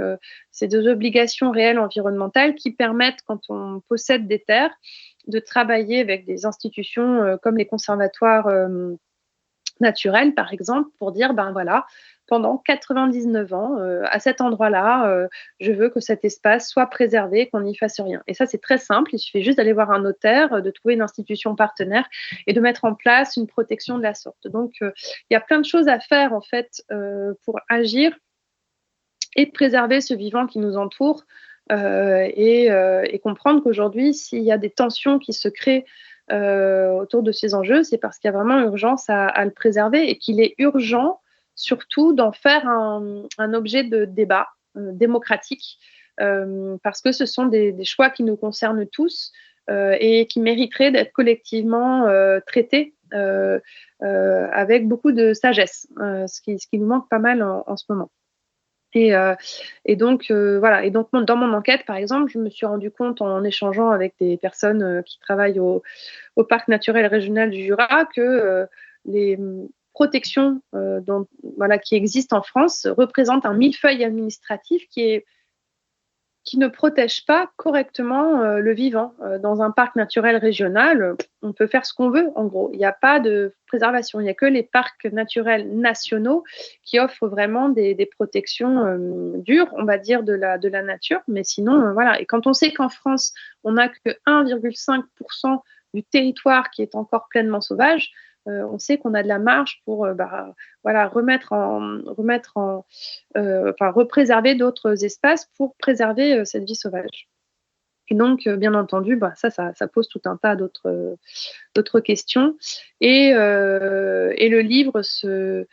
c'est des obligations réelles environnementales qui permettent, quand on possède des terres, de travailler avec des institutions comme les conservatoires naturels par exemple, pour dire voilà, pendant 99 ans, à cet endroit-là, je veux que cet espace soit préservé, qu'on n'y fasse rien. Et ça, c'est très simple. Il suffit juste d'aller voir un notaire, de trouver une institution partenaire et de mettre en place une protection de la sorte. Donc, il y a plein de choses à faire, en fait, pour agir et préserver ce vivant qui nous entoure et comprendre qu'aujourd'hui, s'il y a des tensions qui se créent autour de ces enjeux, c'est parce qu'il y a vraiment urgence à le préserver et qu'il est urgent surtout d'en faire un objet de débat démocratique, parce que ce sont des choix qui nous concernent tous, et qui mériteraient d'être collectivement traités avec beaucoup de sagesse, ce qui nous manque pas mal en ce moment. Et donc, voilà. Et donc, dans mon enquête, par exemple, je me suis rendu compte en échangeant avec des personnes qui travaillent au Parc naturel régional du Jura que les protections qui existent en France représentent un millefeuille administratif qui ne protège pas correctement le vivant. Dans un parc naturel régional, on peut faire ce qu'on veut, en gros. Il n'y a pas de préservation. Il n'y a que les parcs naturels nationaux qui offrent vraiment des protections dures, on va dire, de la nature. Mais sinon, voilà. Et quand on sait qu'en France, on n'a que 1,5% du territoire qui est encore pleinement sauvage, on sait qu'on a de la marge pour représerver d'autres espaces pour préserver cette vie sauvage. Et donc, bien entendu, ça pose tout un tas d'autres questions. Et le livre se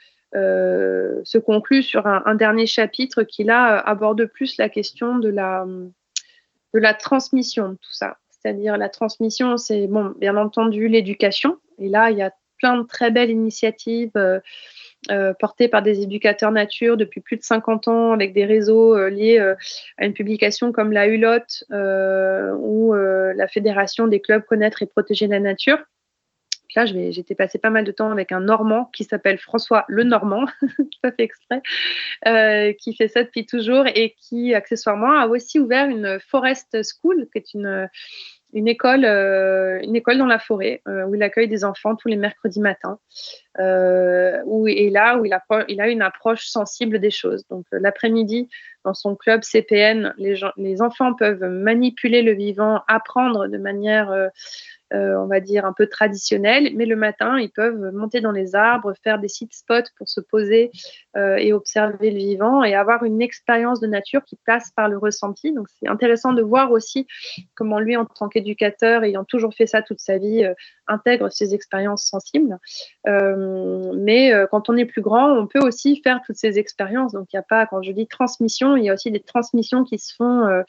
conclut sur un dernier chapitre qui, là, aborde plus la question de la transmission de tout ça. C'est-à-dire la transmission, c'est, bien entendu, l'éducation. Et là, il y a plein de très belles initiatives portées par des éducateurs nature depuis plus de 50 ans, avec des réseaux liés à une publication comme la Hulotte ou la Fédération des clubs Connaître et Protéger la Nature. Là, j'étais passé pas mal de temps avec un Normand qui s'appelle François Le Normand, pas fait exprès, qui fait ça depuis toujours et qui, accessoirement, a aussi ouvert une Forest School, qui est une école dans la forêt où il accueille des enfants tous les mercredis matins, où il a une approche sensible des choses. Donc l'après-midi, dans son club CPN, les enfants peuvent manipuler le vivant, apprendre de manière on va dire un peu traditionnelle, mais le matin, ils peuvent monter dans les arbres, faire des sit spots pour se poser et observer le vivant et avoir une expérience de nature qui passe par le ressenti. Donc, c'est intéressant de voir aussi comment lui, en tant qu'éducateur, ayant toujours fait ça toute sa vie, intègre ces expériences sensibles. Mais quand on est plus grand, on peut aussi faire toutes ces expériences. Donc, il n'y a pas, quand je dis transmission, il y a aussi des transmissions qui se font.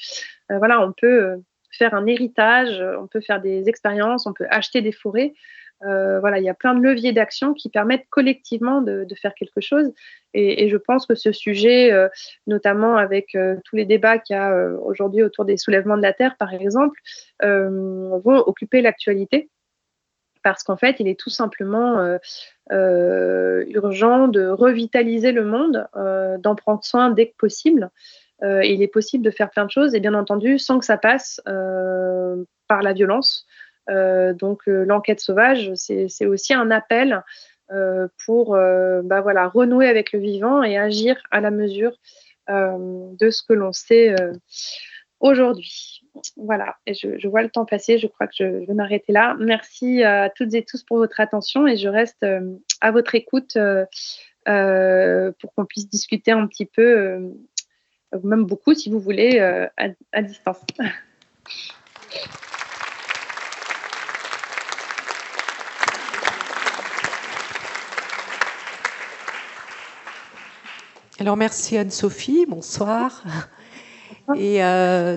On peut faire un héritage, on peut faire des expériences, on peut acheter des forêts. Il y a plein de leviers d'action qui permettent collectivement de faire quelque chose. Et je pense que ce sujet, notamment avec tous les débats qu'il y a aujourd'hui autour des soulèvements de la Terre, par exemple, vont occuper l'actualité. Parce qu'en fait, il est tout simplement urgent de revitaliser le monde, d'en prendre soin dès que possible. Il est possible de faire plein de choses et bien entendu sans que ça passe par la violence. Donc l'enquête sauvage, c'est aussi un appel pour renouer avec le vivant et agir à la mesure de ce que l'on sait aujourd'hui. Voilà, et je vois le temps passer, je crois que je vais m'arrêter là. Merci à toutes et tous pour votre attention et je reste à votre écoute pour qu'on puisse discuter un petit peu même beaucoup si vous voulez, à distance. Alors merci Anne-Sophie, bonsoir. Et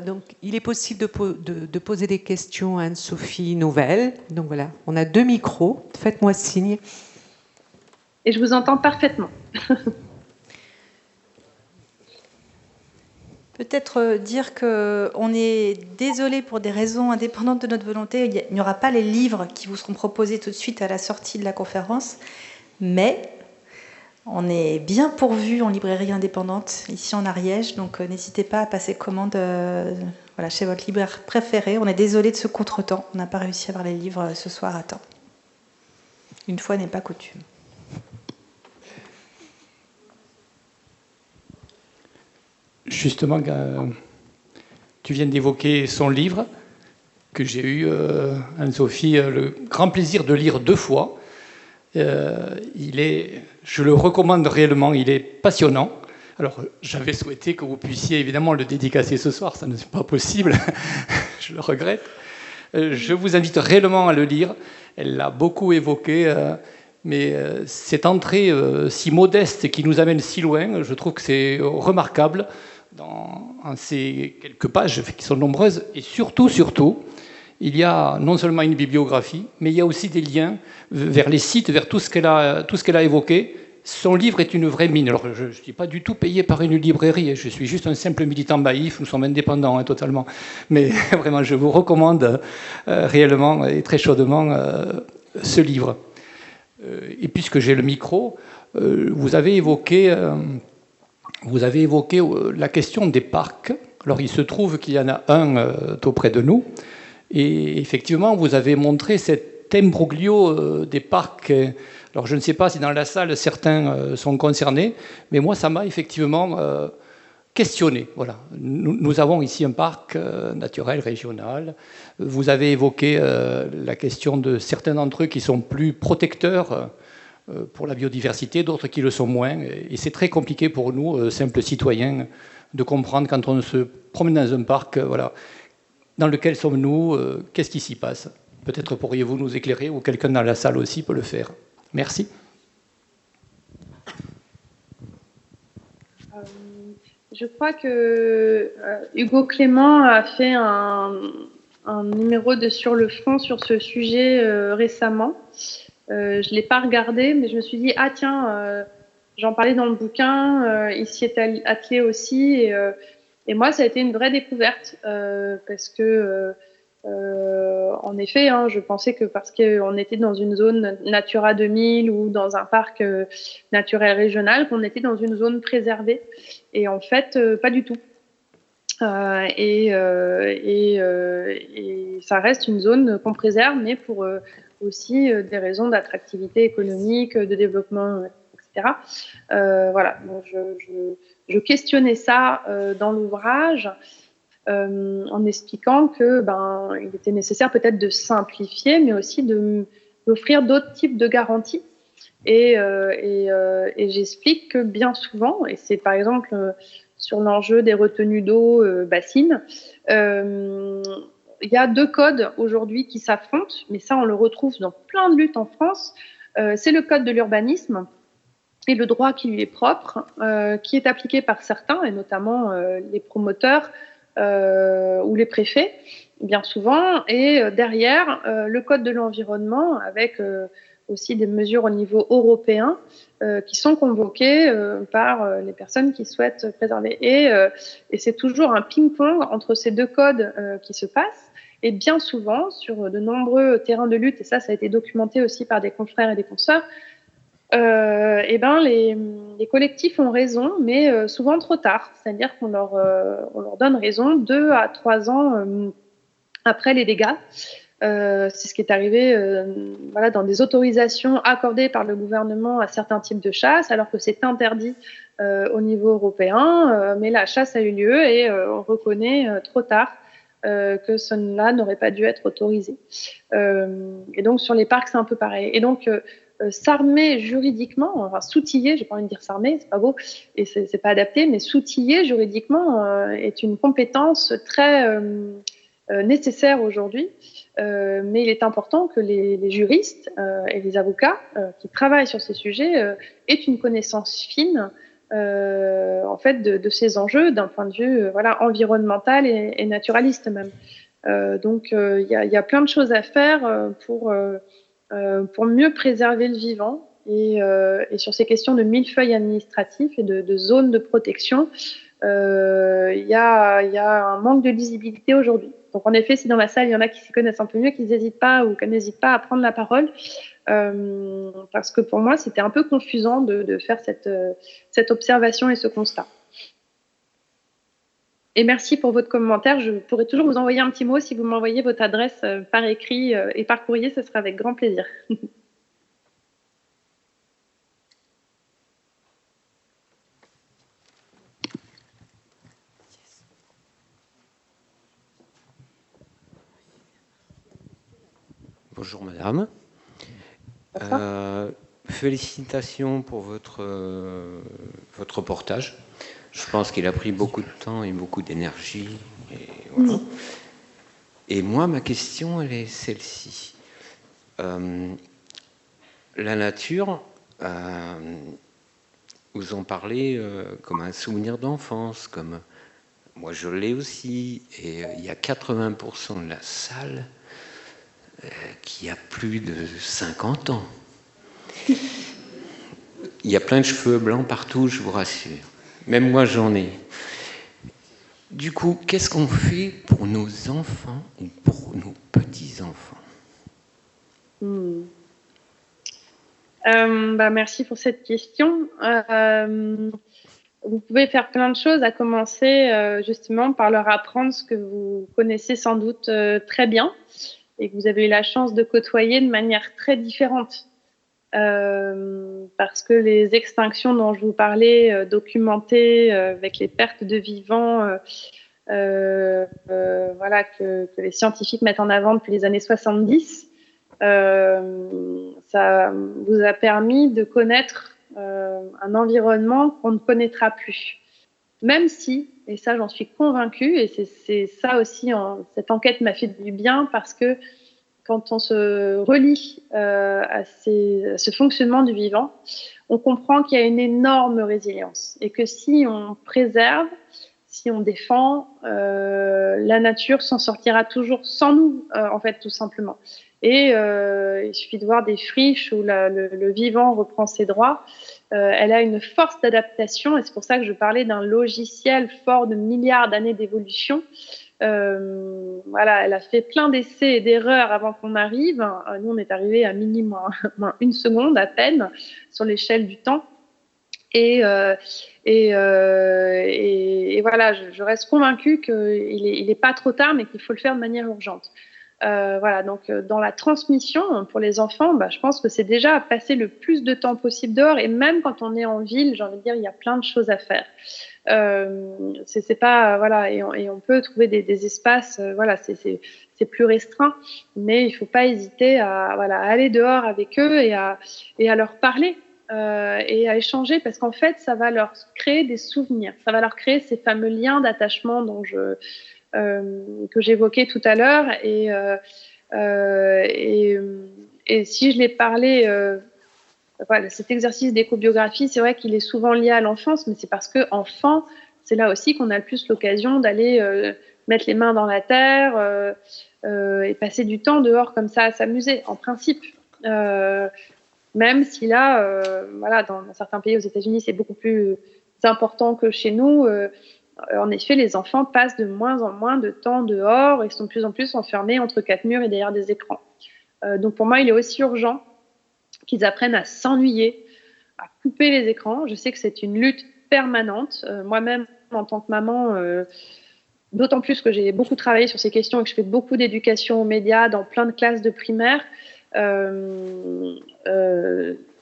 donc il est possible de poser des questions à Anne-Sophie Nouvel. Donc voilà, on a 2 micros, faites-moi signe. Et je vous entends parfaitement. Peut-être dire qu'on est désolé pour des raisons indépendantes de notre volonté. Il n'y aura pas les livres qui vous seront proposés tout de suite à la sortie de la conférence, mais on est bien pourvu en librairie indépendante ici en Ariège, donc n'hésitez pas à passer commande chez votre libraire préféré. On est désolé de ce contretemps, on n'a pas réussi à avoir les livres ce soir à temps. Une fois n'est pas coutume. Justement, tu viens d'évoquer son livre, que j'ai eu, Anne-Sophie, le grand plaisir de lire 2 fois. Je le recommande réellement, il est passionnant. Alors, j'avais souhaité que vous puissiez évidemment le dédicacer ce soir, ça n'est pas possible, je le regrette. Je vous invite réellement à le lire, elle l'a beaucoup évoqué, mais cette entrée si modeste qui nous amène si loin, je trouve que c'est remarquable dans ces quelques pages qui sont nombreuses. Et surtout, il y a non seulement une bibliographie, mais il y a aussi des liens vers les sites, vers tout ce qu'elle a évoqué. Son livre est une vraie mine. Alors, je ne suis pas du tout payé par une librairie, je suis juste un simple militant Maïf, nous sommes indépendants totalement. Mais vraiment, je vous recommande réellement et très chaudement ce livre. Et puisque j'ai le micro, vous avez évoqué la question des parcs. Alors, il se trouve qu'il y en a un tout près de nous. Et effectivement, vous avez montré cet imbroglio des parcs. Alors, je ne sais pas si dans la salle, certains sont concernés, mais moi, ça m'a effectivement questionné. Voilà. Nous avons ici un parc naturel régional. Vous avez évoqué la question de certains d'entre eux qui sont plus protecteurs pour la biodiversité, d'autres qui le sont moins. Et c'est très compliqué pour nous, simples citoyens, de comprendre quand on se promène dans un parc, voilà, dans lequel sommes-nous, qu'est-ce qui s'y passe. Peut-être pourriez-vous nous éclairer, ou quelqu'un dans la salle aussi peut le faire. Merci. Je crois que Hugo Clément a fait un numéro de Sur le front sur ce sujet récemment. Je ne l'ai pas regardé, mais je me suis dit, ah tiens, j'en parlais dans le bouquin, il s'y est attelé aussi. Et moi, ça a été une vraie découverte parce que, en effet, hein, je pensais que parce qu'on était dans une zone Natura 2000 ou dans un parc naturel régional, qu'on était dans une zone préservée. Et en fait, pas du tout. Et ça reste une zone qu'on préserve, mais pour aussi des raisons d'attractivité économique, de développement, etc. Voilà, donc je questionnais ça dans l'ouvrage en expliquant que il était nécessaire peut-être de simplifier, mais aussi d'offrir d'autres types de garanties. Et j'explique que bien souvent, et c'est par exemple sur l'enjeu des retenues d'eau bassines, il y a deux codes aujourd'hui qui s'affrontent, mais ça on le retrouve dans plein de luttes en France. C'est le code de l'urbanisme et le droit qui lui est propre, qui est appliqué par certains, et notamment les promoteurs ou les préfets, bien souvent, et derrière le code de l'environnement avec aussi des mesures au niveau européen qui sont convoquées par les personnes qui souhaitent préserver. Et c'est toujours un ping-pong entre ces deux codes qui se passent. Et bien souvent, sur de nombreux terrains de lutte, et ça a été documenté aussi par des confrères et des consoeurs, les collectifs ont raison, mais souvent trop tard. C'est-à-dire qu'on leur donne raison 2 à 3 ans après les dégâts. C'est ce qui est arrivé voilà, dans des autorisations accordées par le gouvernement à certains types de chasse, alors que c'est interdit au niveau européen. Mais la chasse a eu lieu et on reconnaît trop tard que cela n'aurait pas dû être autorisé. Et donc sur les parcs, c'est un peu pareil. Et donc s'armer juridiquement, enfin s'outiller, j'ai pas envie de dire s'armer, c'est pas beau et c'est pas adapté, mais s'outiller juridiquement est une compétence très nécessaire aujourd'hui. Mais il est important que les juristes et les avocats qui travaillent sur ces sujets aient une connaissance fine en fait de ces enjeux d'un point de vue voilà, environnemental et naturaliste même. Donc il y a plein de choses à faire pour mieux préserver le vivant et sur ces questions de millefeuille administratif et de zones de protection, il y a un manque de lisibilité aujourd'hui. Donc en effet, si dans la salle il y en a qui s'y connaissent un peu mieux, qu'ils n'hésitent pas ou qu'elles n'hésitent pas à prendre la parole, parce que pour moi c'était un peu confusant de faire cette observation et ce constat. Et merci pour votre commentaire. Je pourrais toujours vous envoyer un petit mot si vous m'envoyez votre adresse par écrit et par courrier, ce sera avec grand plaisir. Bonjour madame. Félicitations pour votre reportage. Je pense qu'il a pris beaucoup de temps et beaucoup d'énergie. Et, voilà. Et moi, ma question, elle est celle-ci. La nature, vous en parlez comme un souvenir d'enfance, comme moi je l'ai aussi. Et il y a 80% de la salle qui a plus de 50 ans. Il y a plein de cheveux blancs partout, je vous rassure. Même moi, j'en ai. Du coup, qu'est-ce qu'on fait pour nos enfants ou pour nos petits-enfants? Merci pour cette question. Vous pouvez faire plein de choses, à commencer justement par leur apprendre ce que vous connaissez sans doute très bien et que vous avez eu la chance de côtoyer de manière très différente. Parce que les extinctions dont je vous parlais, documentées avec les pertes de vivants, voilà, que les scientifiques mettent en avant depuis les années 70, ça vous a permis de connaître un environnement qu'on ne connaîtra plus. Même si, et ça j'en suis convaincue, et c'est ça aussi, cette enquête m'a fait du bien, parce que quand on se relie à ce fonctionnement du vivant, on comprend qu'il y a une énorme résilience et que si on préserve, si on défend, la nature s'en sortira toujours sans nous, en fait, tout simplement. Et il suffit de voir des friches où le vivant reprend ses droits. Elle a une force d'adaptation, et c'est pour ça que je parlais d'un logiciel fort de milliards d'années d'évolution. Voilà, elle a fait plein d'essais et d'erreurs avant qu'on arrive. Nous, on est arrivé à minimum une seconde à peine sur l'échelle du temps. Et voilà, je reste convaincue qu'il n'est pas trop tard, mais qu'il faut le faire de manière urgente. Voilà, donc dans la transmission pour les enfants, je pense que c'est déjà passer le plus de temps possible dehors, et même quand on est en ville, j'ai envie de dire, il y a plein de choses à faire. C'est pas voilà, et on peut trouver des espaces, voilà, c'est plus restreint, mais il faut pas hésiter à aller dehors avec eux et à leur parler. Et à échanger, parce qu'en fait, ça va leur créer des souvenirs, ça va leur créer ces fameux liens d'attachement que j'évoquais tout à l'heure. Et si je l'ai parlé, voilà, cet exercice d'éco-biographie, c'est vrai qu'il est souvent lié à l'enfance, mais c'est parce que enfant, c'est là aussi qu'on a le plus l'occasion d'aller mettre les mains dans la terre et passer du temps dehors comme ça à s'amuser, en principe. Même si là, voilà, dans certains pays aux États-Unis, c'est beaucoup plus important que chez nous. En effet, les enfants passent de moins en moins de temps dehors et sont de plus en plus enfermés entre quatre murs et derrière des écrans. Donc pour moi, il est aussi urgent qu'ils apprennent à s'ennuyer, à couper les écrans. Je sais que c'est une lutte permanente. Moi-même, en tant que maman, d'autant plus que j'ai beaucoup travaillé sur ces questions et que je fais beaucoup d'éducation aux médias dans plein de classes de primaire,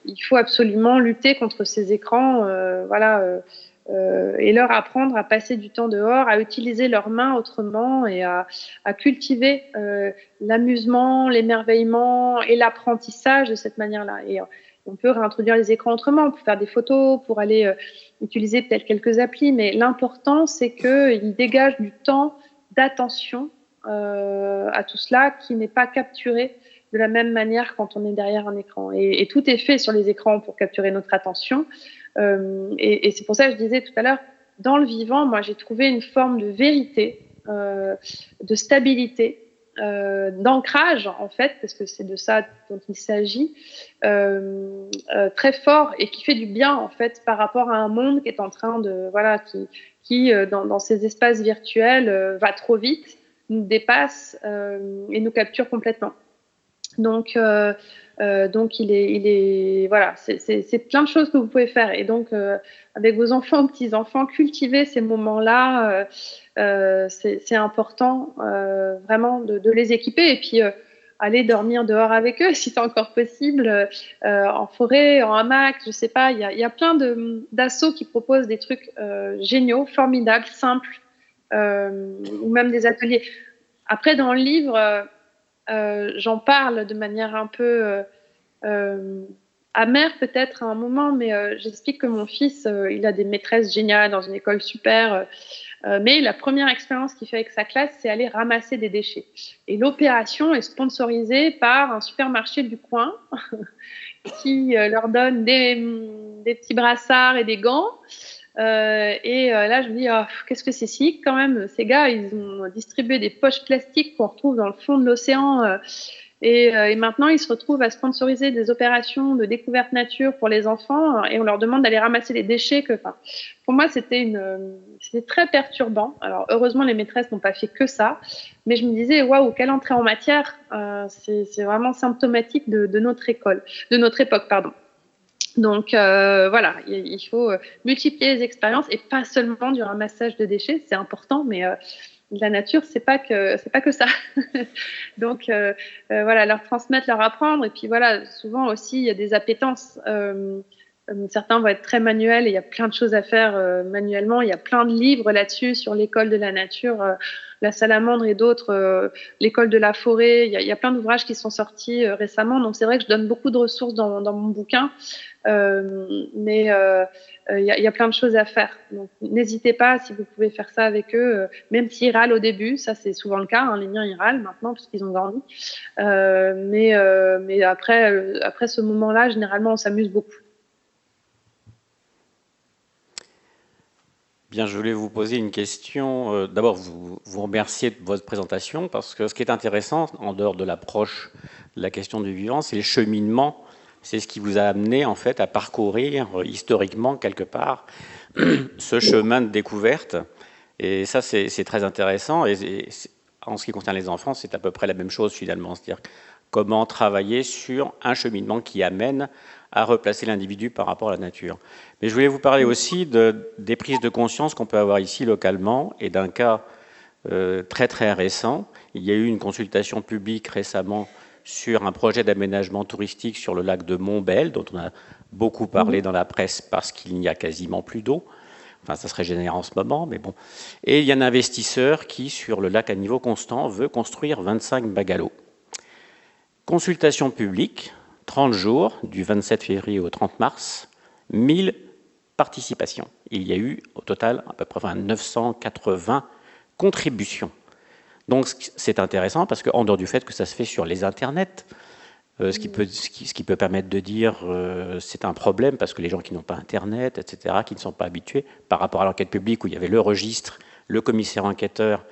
il faut absolument lutter contre ces écrans, voilà, et leur apprendre à passer du temps dehors, à utiliser leurs mains autrement et à cultiver l'amusement, l'émerveillement et l'apprentissage de cette manière-là. Et on peut réintroduire les écrans autrement, pour faire des photos, pour aller utiliser peut-être quelques applis, mais l'important, c'est qu'ils dégagent du temps d'attention à tout cela qui n'est pas capturé de la même manière quand on est derrière un écran. Et tout est fait sur les écrans pour capturer notre attention. Et c'est pour ça que je disais tout à l'heure, dans le vivant, moi, j'ai trouvé une forme de vérité, de stabilité, d'ancrage, en fait, parce que c'est de ça dont il s'agit, très fort et qui fait du bien, en fait, par rapport à un monde qui est en train de, voilà, qui dans ces espaces virtuels, va trop vite, nous dépasse et nous capture complètement. Donc il est voilà, c'est plein de choses que vous pouvez faire. Et donc avec vos enfants, petits-enfants, cultiver ces moments-là, c'est important vraiment de les équiper. Et puis aller dormir dehors avec eux si c'est encore possible, en forêt, en hamac, je sais pas. Il y a plein d'assos qui proposent des trucs géniaux, formidables, simples, ou même des ateliers. Après, dans le livre, j'en parle de manière un peu amère peut-être à un moment, mais j'explique que mon fils, il a des maîtresses géniales dans une école super, mais la première expérience qu'il fait avec sa classe, c'est aller ramasser des déchets. Et l'opération est sponsorisée par un supermarché du coin qui leur donne des petits brassards et des gants. Là, je me dis, oh, qu'est-ce que c'est cynique quand même. Ces gars, ils ont distribué des poches plastiques qu'on retrouve dans le fond de l'océan. Et maintenant, ils se retrouvent à sponsoriser des opérations de découverte nature pour les enfants et on leur demande d'aller ramasser les déchets. Pour moi, c'était très perturbant. Alors, heureusement, les maîtresses n'ont pas fait que ça. Mais je me disais, waouh, quelle entrée en matière. C'est vraiment symptomatique de notre époque, pardon. Donc voilà, il faut multiplier les expériences et pas seulement du ramassage de déchets, c'est important, mais la nature, c'est pas que ça. Donc voilà, leur transmettre, leur apprendre, et puis voilà, souvent aussi il y a des appétences. Certains vont être très manuels et il y a plein de choses à faire manuellement. Il y a plein de livres là-dessus sur l'école de la nature, la salamandre et d'autres, l'école de la forêt. Il y a plein d'ouvrages qui sont sortis récemment. Donc c'est vrai que je donne beaucoup de ressources dans mon bouquin, mais il y a plein de choses à faire. Donc n'hésitez pas si vous pouvez faire ça avec eux, même s'ils râlent au début. Ça c'est souvent le cas. Hein, les miens ils râlent maintenant parce qu'ils ont grandi. Mais après ce moment-là, généralement on s'amuse beaucoup. Bien, je voulais vous poser une question. D'abord, vous remercier de votre présentation, parce que ce qui est intéressant, en dehors de l'approche de la question du vivant, c'est le cheminement. C'est ce qui vous a amené, en fait, à parcourir historiquement, quelque part, ce chemin de découverte. Et ça, c'est très intéressant. Et en ce qui concerne les enfants, c'est à peu près la même chose, finalement. C'est-à-dire comment travailler sur un cheminement qui amène à replacer l'individu par rapport à la nature. Mais je voulais vous parler aussi des prises de conscience qu'on peut avoir ici localement et d'un cas très très récent. Il y a eu une consultation publique récemment sur un projet d'aménagement touristique sur le lac de Montbel, dont on a beaucoup parlé dans la presse parce qu'il n'y a quasiment plus d'eau. Enfin, ça serait généreux en ce moment, mais bon. Et il y a un investisseur qui, sur le lac à niveau constant, veut construire 25 bungalows. Consultation publique, 30 jours, du 27 février au 30 mars, 1000 participations. Il y a eu au total à peu près 980 contributions. Donc c'est intéressant parce qu'en dehors du fait que ça se fait sur les internets, ce qui peut permettre de dire c'est un problème parce que les gens qui n'ont pas internet, etc., qui ne sont pas habitués, par rapport à l'enquête publique où il y avait le registre, le commissaire enquêteur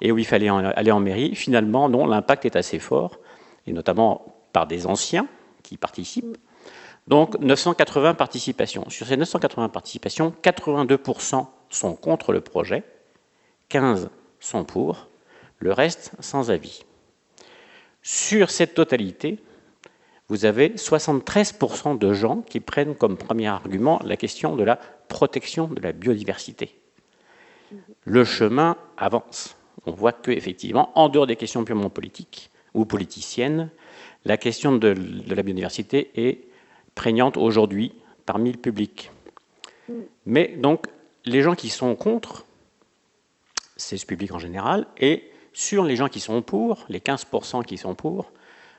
et où il fallait aller en mairie, finalement non, l'impact est assez fort, et notamment par des anciens qui participent. Donc 980 participations. Sur ces 980 participations, 82% sont contre le projet, 15 sont pour, le reste sans avis. Sur cette totalité, vous avez 73% de gens qui prennent comme premier argument la question de la protection de la biodiversité. Le chemin avance. On voit qu'effectivement, en dehors des questions purement politiques ou politiciennes, la question de la biodiversité est prégnante aujourd'hui parmi le public. Mais donc, les gens qui sont contre, c'est ce public en général, et sur les gens qui sont pour, les 15% qui sont pour,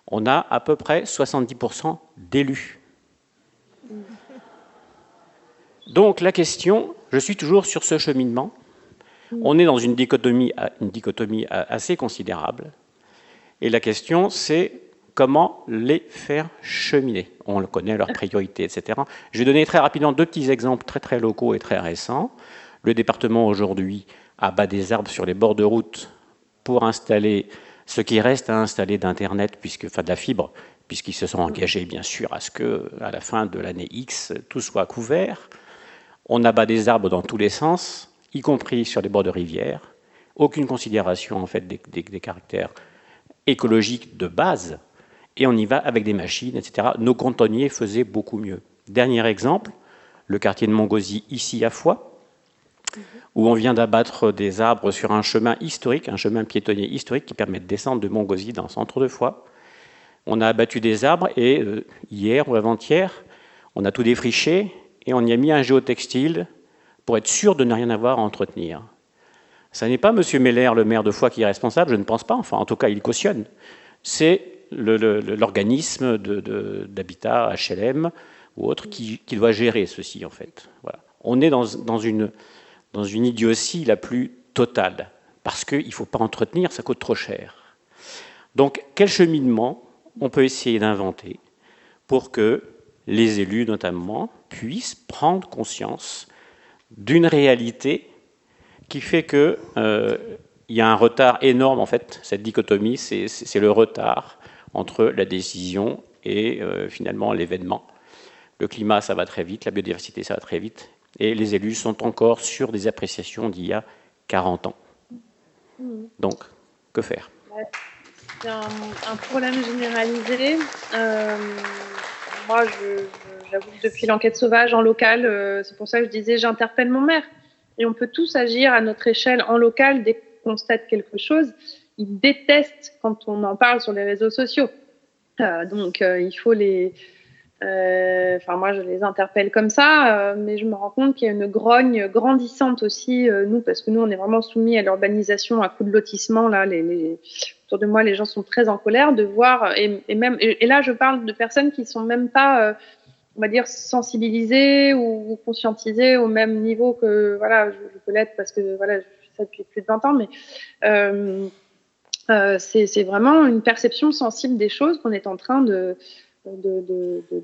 on a à peu près 70% d'élus. Donc la question, je suis toujours sur ce cheminement, on est dans une dichotomie assez considérable, et la question c'est comment les faire cheminer. On le connaît, leurs priorités, etc. Je vais donner très rapidement deux petits exemples très très locaux et très récents. Le département aujourd'hui abat des arbres sur les bords de route pour installer ce qui reste à installer d'Internet, de la fibre, puisqu'ils se sont engagés bien sûr à ce qu'à la fin de l'année X, tout soit couvert. On abat des arbres dans tous les sens, y compris sur les bords de rivières. Aucune considération en fait des caractères écologiques de base. Et on y va avec des machines, etc. Nos cantonniers faisaient beaucoup mieux. Dernier exemple, le quartier de Montgauzy, ici à Foix, où on vient d'abattre des arbres sur un chemin historique, un chemin piétonnier historique qui permet de descendre de Montgauzy dans le centre de Foix. On a abattu des arbres et hier ou avant-hier, on a tout défriché et on y a mis un géotextile pour être sûr de ne rien avoir à entretenir. Ça n'est pas M. Meller, le maire de Foix, qui est responsable, je ne pense pas, enfin en tout cas il cautionne. C'est l'organisme d'habitat HLM ou autre qui doit gérer ceci en fait. Voilà. On est dans une idiotie la plus totale parce qu'il ne faut pas entretenir, ça coûte trop cher. Donc quel cheminement on peut essayer d'inventer pour que les élus notamment puissent prendre conscience d'une réalité qui fait qu'il y a un retard énorme en fait, cette dichotomie, c'est le retard entre la décision et finalement l'événement. Le climat, ça va très vite, la biodiversité, ça va très vite, et les élus sont encore sur des appréciations d'il y a 40 ans. Donc, que faire? C'est un problème généralisé. Moi, j'avoue que depuis l'enquête sauvage en local, c'est pour ça que je disais j'interpelle mon maire. Et on peut tous agir à notre échelle en local dès qu'on constate quelque chose. Ils détestent quand on en parle sur les réseaux sociaux. Donc, il faut les... moi, je les interpelle comme ça, mais je me rends compte qu'il y a une grogne grandissante aussi, nous, parce que nous, on est vraiment soumis à l'urbanisation à coup de lotissement. Là, autour de moi, les gens sont très en colère de voir, et là, je parle de personnes qui sont même pas, on va dire, sensibilisées ou conscientisées au même niveau que, voilà, je peux l'être parce que, voilà, je fais ça depuis plus de 20 ans, mais c'est vraiment une perception sensible des choses qu'on est en train de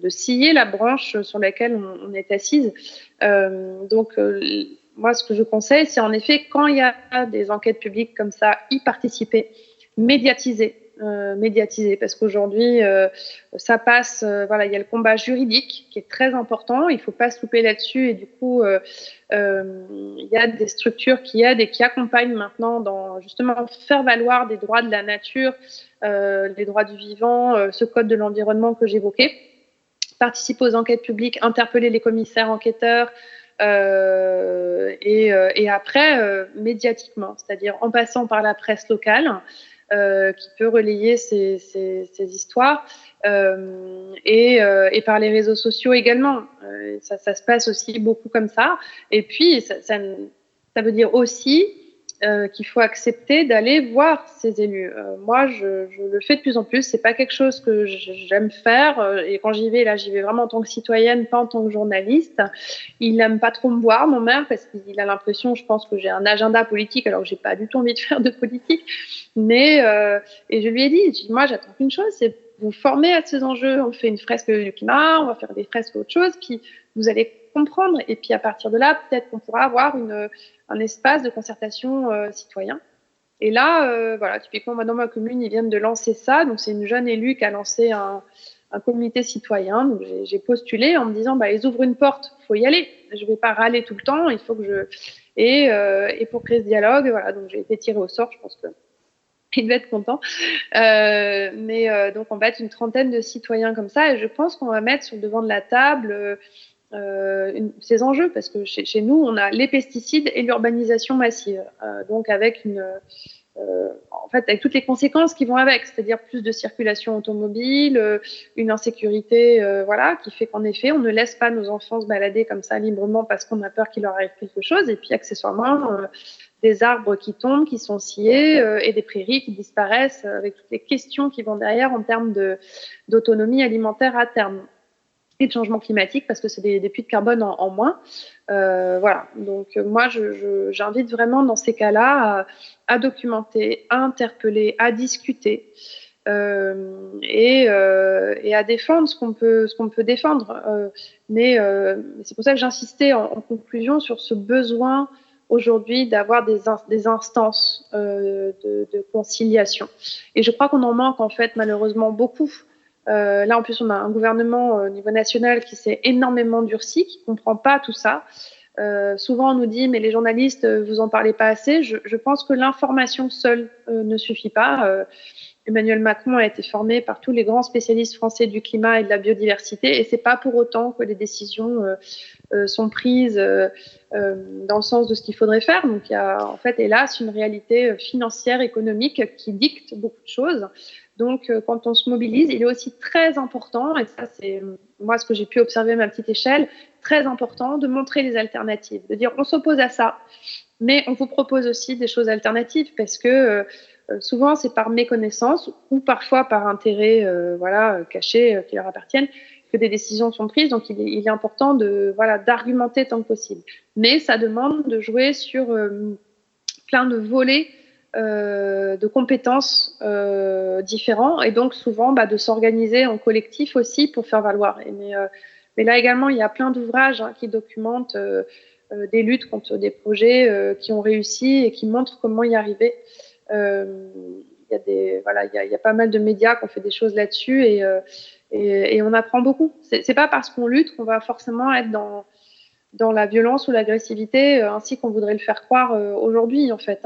scier la branche sur laquelle on est assise. Moi, ce que je conseille, c'est en effet, quand il y a des enquêtes publiques comme ça, y participer, médiatiser, parce qu'aujourd'hui, ça passe, voilà, il y a le combat juridique qui est très important, il ne faut pas se louper là-dessus, et du coup, il y a des structures qui aident et qui accompagnent maintenant dans justement faire valoir des droits de la nature, les droits du vivant, ce code de l'environnement que j'évoquais, participer aux enquêtes publiques, interpeller les commissaires enquêteurs, et après médiatiquement, c'est-à-dire en passant par la presse locale, qui peut relayer ces histoires, et par les réseaux sociaux également. Ça se passe aussi beaucoup comme ça. Et puis, ça veut dire aussi qu'il faut accepter d'aller voir ces élus. Moi, je le fais de plus en plus. C'est pas quelque chose que j'aime faire. Et quand j'y vais, là, j'y vais vraiment en tant que citoyenne, pas en tant que journaliste. Il n'aime pas trop me voir, mon maire, parce qu'il a l'impression, je pense, que j'ai un agenda politique, alors que j'ai pas du tout envie de faire de politique. Mais et je lui ai dit, moi, j'attends qu'une chose, c'est vous former à ces enjeux. On fait une fresque du climat, on va faire des fresques autre chose, puis vous allez comprendre. Et puis à partir de là, peut-être qu'on pourra avoir un espace de concertation citoyen. Et là, voilà, typiquement, dans ma commune, ils viennent de lancer ça. Donc, c'est une jeune élue qui a lancé un comité citoyen. Donc, j'ai postulé en me disant, ils ouvrent une porte, il faut y aller. Je ne vais pas râler tout le temps, il faut que je... Et pour créer ce dialogue, voilà, donc j'ai été tirée au sort, je pense que il devait être content. Donc, on va être une trentaine de citoyens comme ça, et je pense qu'on va mettre sur le devant de la table ces enjeux, parce que chez nous, on a les pesticides et l'urbanisation massive. Donc, avec avec toutes les conséquences qui vont avec, c'est-à-dire plus de circulation automobile, une insécurité, voilà, qui fait qu'en effet, on ne laisse pas nos enfants se balader comme ça librement parce qu'on a peur qu'il leur arrive quelque chose, et puis accessoirement, des arbres qui tombent, qui sont sciés, et des prairies qui disparaissent, avec toutes les questions qui vont derrière en termes d'autonomie alimentaire à terme et de changement climatique, parce que c'est des puits de carbone en moins. Voilà. Donc, moi, j'invite vraiment dans ces cas-là à documenter, à interpeller, à discuter, et à défendre ce qu'on peut défendre. Mais c'est pour ça que j'insistais en conclusion sur ce besoin aujourd'hui d'avoir des instances de conciliation. Et je crois qu'on en manque, en fait, malheureusement, beaucoup. Là, en plus, on a un gouvernement au niveau national qui s'est énormément durci, qui ne comprend pas tout ça. Souvent, on nous dit, mais les journalistes, vous en parlez pas assez. Je pense que l'information seule ne suffit pas. Emmanuel Macron a été formé par tous les grands spécialistes français du climat et de la biodiversité, et c'est pas pour autant que les décisions sont prises dans le sens de ce qu'il faudrait faire. Donc, il y a, en fait, hélas, une réalité financière, économique qui dicte beaucoup de choses. Donc, quand on se mobilise, il est aussi très important, et ça, c'est moi ce que j'ai pu observer à ma petite échelle, très important de montrer les alternatives, de dire on s'oppose à ça, mais on vous propose aussi des choses alternatives, parce que souvent c'est par méconnaissance ou parfois par intérêt caché qui leur appartiennent que des décisions sont prises. Donc, il est important d'argumenter tant que possible. Mais ça demande de jouer sur plein de volets de compétences différents, et donc souvent de s'organiser en collectif aussi pour faire valoir. Mais là également, il y a plein d'ouvrages qui documentent des luttes contre des projets qui ont réussi et qui montrent comment y arriver. Il y il y a pas mal de médias qui ont fait des choses là-dessus et on apprend beaucoup. C'est pas parce qu'on lutte qu'on va forcément être dans la violence ou l'agressivité ainsi qu'on voudrait le faire croire aujourd'hui, en fait.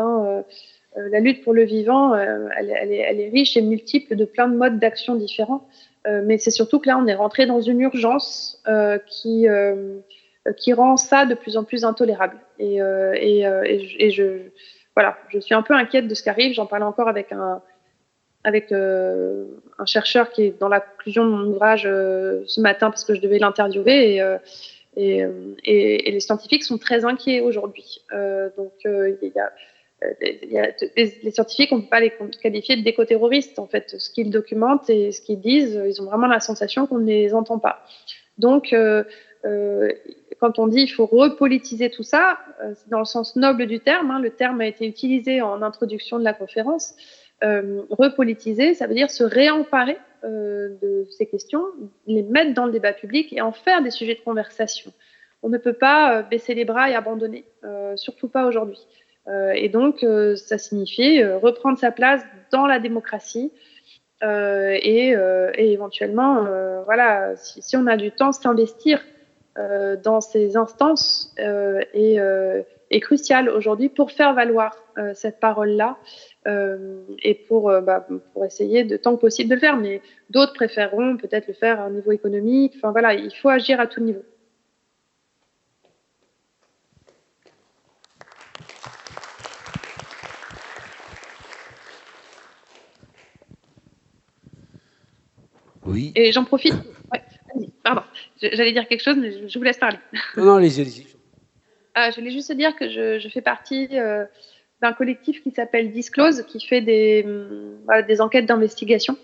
La lutte pour le vivant, elle est riche et multiple de plein de modes d'action différents. Mais c'est surtout que là, on est rentré dans une urgence qui rend ça de plus en plus intolérable. Je suis un peu inquiète de ce qui arrive. J'en parlais encore avec un chercheur qui est dans la conclusion de mon ouvrage ce matin parce que je devais l'interviewer et les scientifiques sont très inquiets aujourd'hui. Les scientifiques, on ne peut pas les qualifier d'éco-terroristes. En fait, ce qu'ils documentent et ce qu'ils disent, ils ont vraiment la sensation qu'on ne les entend pas. Donc, quand on dit il faut repolitiser tout ça, c'est dans le sens noble du terme. Le terme a été utilisé en introduction de la conférence. Repolitiser, ça veut dire se réemparer de ces questions, les mettre dans le débat public et en faire des sujets de conversation. On ne peut pas baisser les bras et abandonner, surtout pas aujourd'hui. Et donc, ça signifie reprendre sa place dans la démocratie et éventuellement, si on a du temps, s'investir dans ces instances est crucial aujourd'hui pour faire valoir cette parole-là et pour essayer de tant que possible de le faire. Mais d'autres préféreront peut-être le faire à un niveau économique. Enfin voilà, il faut agir à tout niveau. Oui. Et j'en profite. Ouais, pardon, j'allais dire quelque chose, mais je vous laisse parler. Non, allez-y. Je voulais juste dire que je fais partie d'un collectif qui s'appelle Disclose, qui fait des enquêtes d'investigation,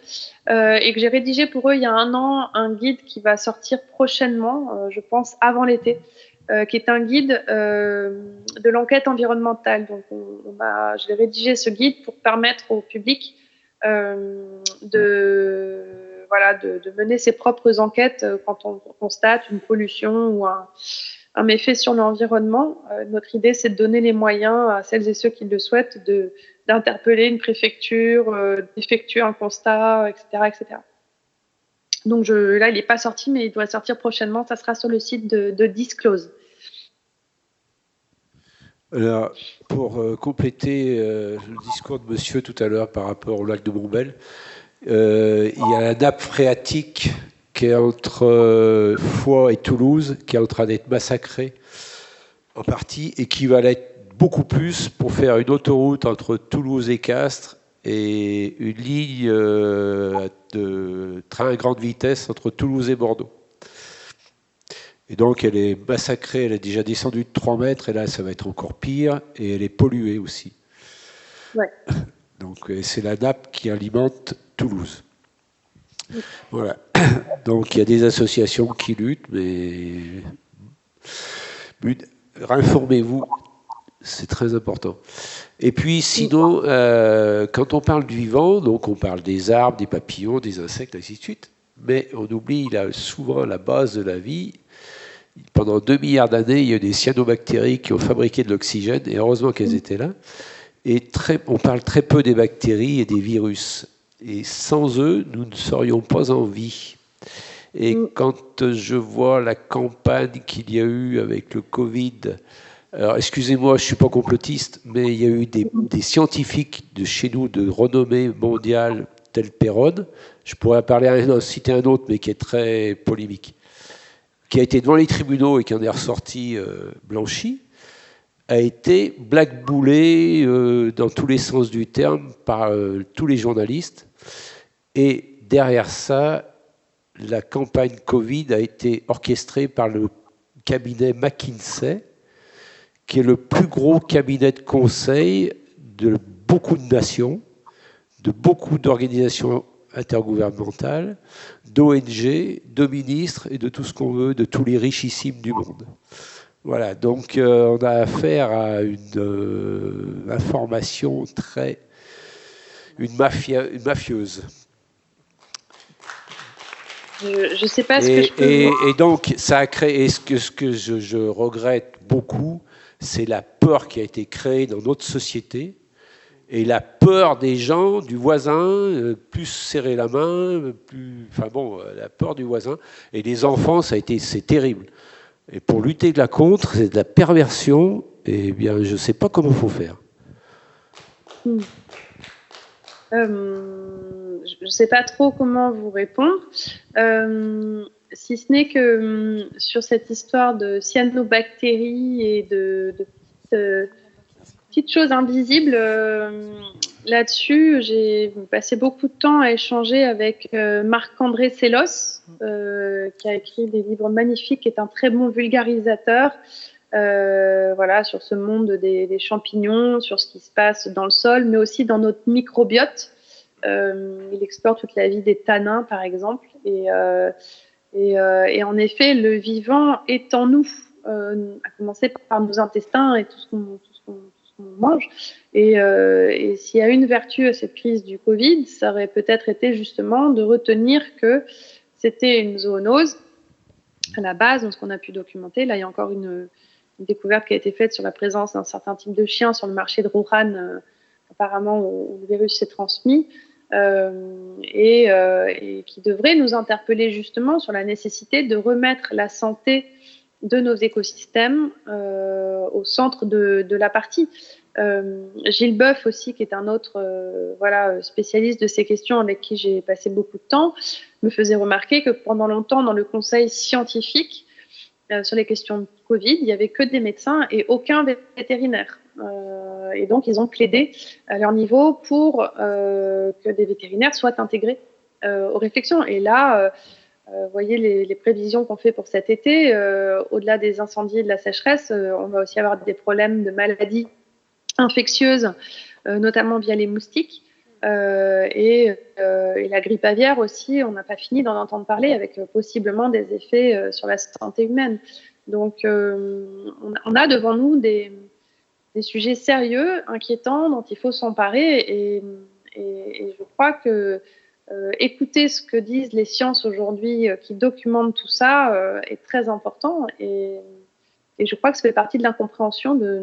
et que j'ai rédigé pour eux il y a 1 an un guide qui va sortir prochainement, je pense avant l'été, qui est un guide de l'enquête environnementale. Donc, je l'ai rédigé ce guide pour permettre au public de mener ses propres enquêtes quand on constate une pollution ou un méfait sur l'environnement. Notre idée, c'est de donner les moyens à celles et ceux qui le souhaitent d'interpeller une préfecture, d'effectuer un constat, etc., etc. Donc là, il n'est pas sorti, mais il doit sortir prochainement. Ça sera sur le site de Disclose. Alors, pour compléter le discours de monsieur tout à l'heure par rapport au lac de Montbel, il y a la nappe phréatique qui est entre Foix et Toulouse, qui est en train d'être massacrée en partie, et qui va l'être beaucoup plus pour faire une autoroute entre Toulouse et Castres et une ligne de train à grande vitesse entre Toulouse et Bordeaux. Et donc elle est massacrée, elle est déjà descendue de 3 mètres, et là ça va être encore pire, et elle est polluée aussi. Ouais. Donc c'est la nappe qui alimente Toulouse. Voilà. Donc il y a des associations qui luttent, mais informez-vous, c'est très important. Et puis sinon, quand on parle du vivant, donc on parle des arbres, des papillons, des insectes, ainsi de suite, mais on oublie souvent la base de la vie. Pendant 2 milliards d'années, il y a eu des cyanobactéries qui ont fabriqué de l'oxygène, et heureusement qu'elles étaient là. Et on parle très peu des bactéries et des virus. Et sans eux, nous ne serions pas en vie. Et quand je vois la campagne qu'il y a eu avec le Covid, alors excusez-moi, je ne suis pas complotiste, mais il y a eu des scientifiques de chez nous de renommée mondiale, tel Perron, je pourrais citer un autre, mais qui est très polémique, qui a été devant les tribunaux et qui en est ressorti blanchi, a été blackboulé dans tous les sens du terme par tous les journalistes. Et derrière ça, la campagne Covid a été orchestrée par le cabinet McKinsey, qui est le plus gros cabinet de conseil de beaucoup de nations, de beaucoup d'organisations intergouvernementales, d'ONG, de ministres et de tout ce qu'on veut, de tous les richissimes du monde. Voilà, donc on a affaire à une information une mafieuse. Je ne sais pas ce que je peux et donc, ça a créé, ce que je regrette beaucoup, c'est la peur qui a été créée dans notre société Et la peur des gens, du voisin, plus serrer la main, plus, enfin bon, la peur du voisin. Et les enfants, c'est terrible. Et pour lutter de la contre, c'est de la perversion. Et bien, je ne sais pas comment il faut faire. Je ne sais pas trop comment vous répondre, si ce n'est que sur cette histoire de cyanobactéries et de petites choses invisibles, là-dessus, j'ai passé beaucoup de temps à échanger avec Marc-André Sellos, qui a écrit des livres magnifiques, qui est un très bon vulgarisateur. Voilà, sur ce monde des champignons, sur ce qui se passe dans le sol, mais aussi dans notre microbiote. Il explore toute la vie des tanins, par exemple. Et en effet, le vivant est en nous, à commencer par nos intestins et tout ce qu'on mange. Et s'il y a une vertu à cette crise du Covid, ça aurait peut-être été justement de retenir que c'était une zoonose à la base, dans ce qu'on a pu documenter. Là, il y a encore une découverte qui a été faite sur la présence d'un certain type de chien sur le marché de Wuhan, apparemment où le virus s'est transmis, et qui devrait nous interpeller justement sur la nécessité de remettre la santé de nos écosystèmes au centre de la partie. Gilles Boeuf aussi, qui est un autre spécialiste de ces questions avec qui j'ai passé beaucoup de temps, me faisait remarquer que pendant longtemps dans le conseil scientifique sur les questions de Covid, il n'y avait que des médecins et aucun vétérinaire. Et donc, ils ont plaidé à leur niveau pour que des vétérinaires soient intégrés aux réflexions. Et là, vous voyez les prévisions qu'on fait pour cet été, au-delà des incendies et de la sécheresse, on va aussi avoir des problèmes de maladies infectieuses, notamment via les moustiques. Et la grippe aviaire aussi, on n'a pas fini d'en entendre parler, avec possiblement des effets sur la santé humaine. Donc, on a devant nous des sujets sérieux, inquiétants, dont il faut s'emparer. Et je crois que écouter ce que disent les sciences aujourd'hui qui documentent tout ça est très important. Et je crois que ça fait partie de l'incompréhension de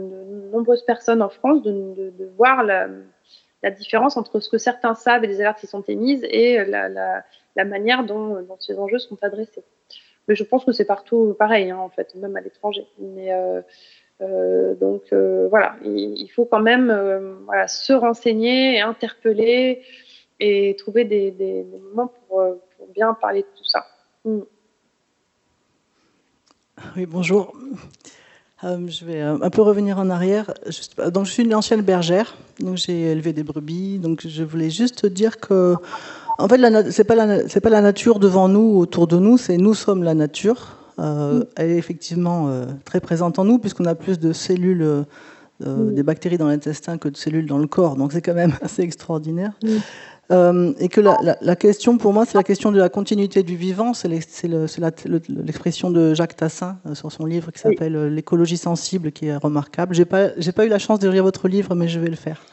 nombreuses personnes en France de voir la différence entre ce que certains savent et les alertes qui sont émises et la manière dont ces enjeux sont adressés. Mais je pense que c'est partout pareil, hein, en fait, même à l'étranger. Mais voilà, il faut quand même se renseigner et interpeller et trouver des moments pour bien parler de tout ça. Oui, bonjour. Je vais un peu revenir en arrière. Donc, je suis une ancienne bergère, donc j'ai élevé des brebis. Donc, je voulais juste dire que, en fait, c'est pas la nature devant nous, autour de nous, c'est nous sommes la nature. Elle est effectivement très présente en nous, puisqu'on a plus de cellules, des bactéries dans l'intestin que de cellules dans le corps. Donc, c'est quand même assez extraordinaire. Et que la question, pour moi, c'est la question de la continuité du vivant. C'est l'expression de Jacques Tassin sur son livre qui s'appelle L'écologie sensible, qui est remarquable. J'ai pas eu la chance de lire votre livre, mais je vais le faire.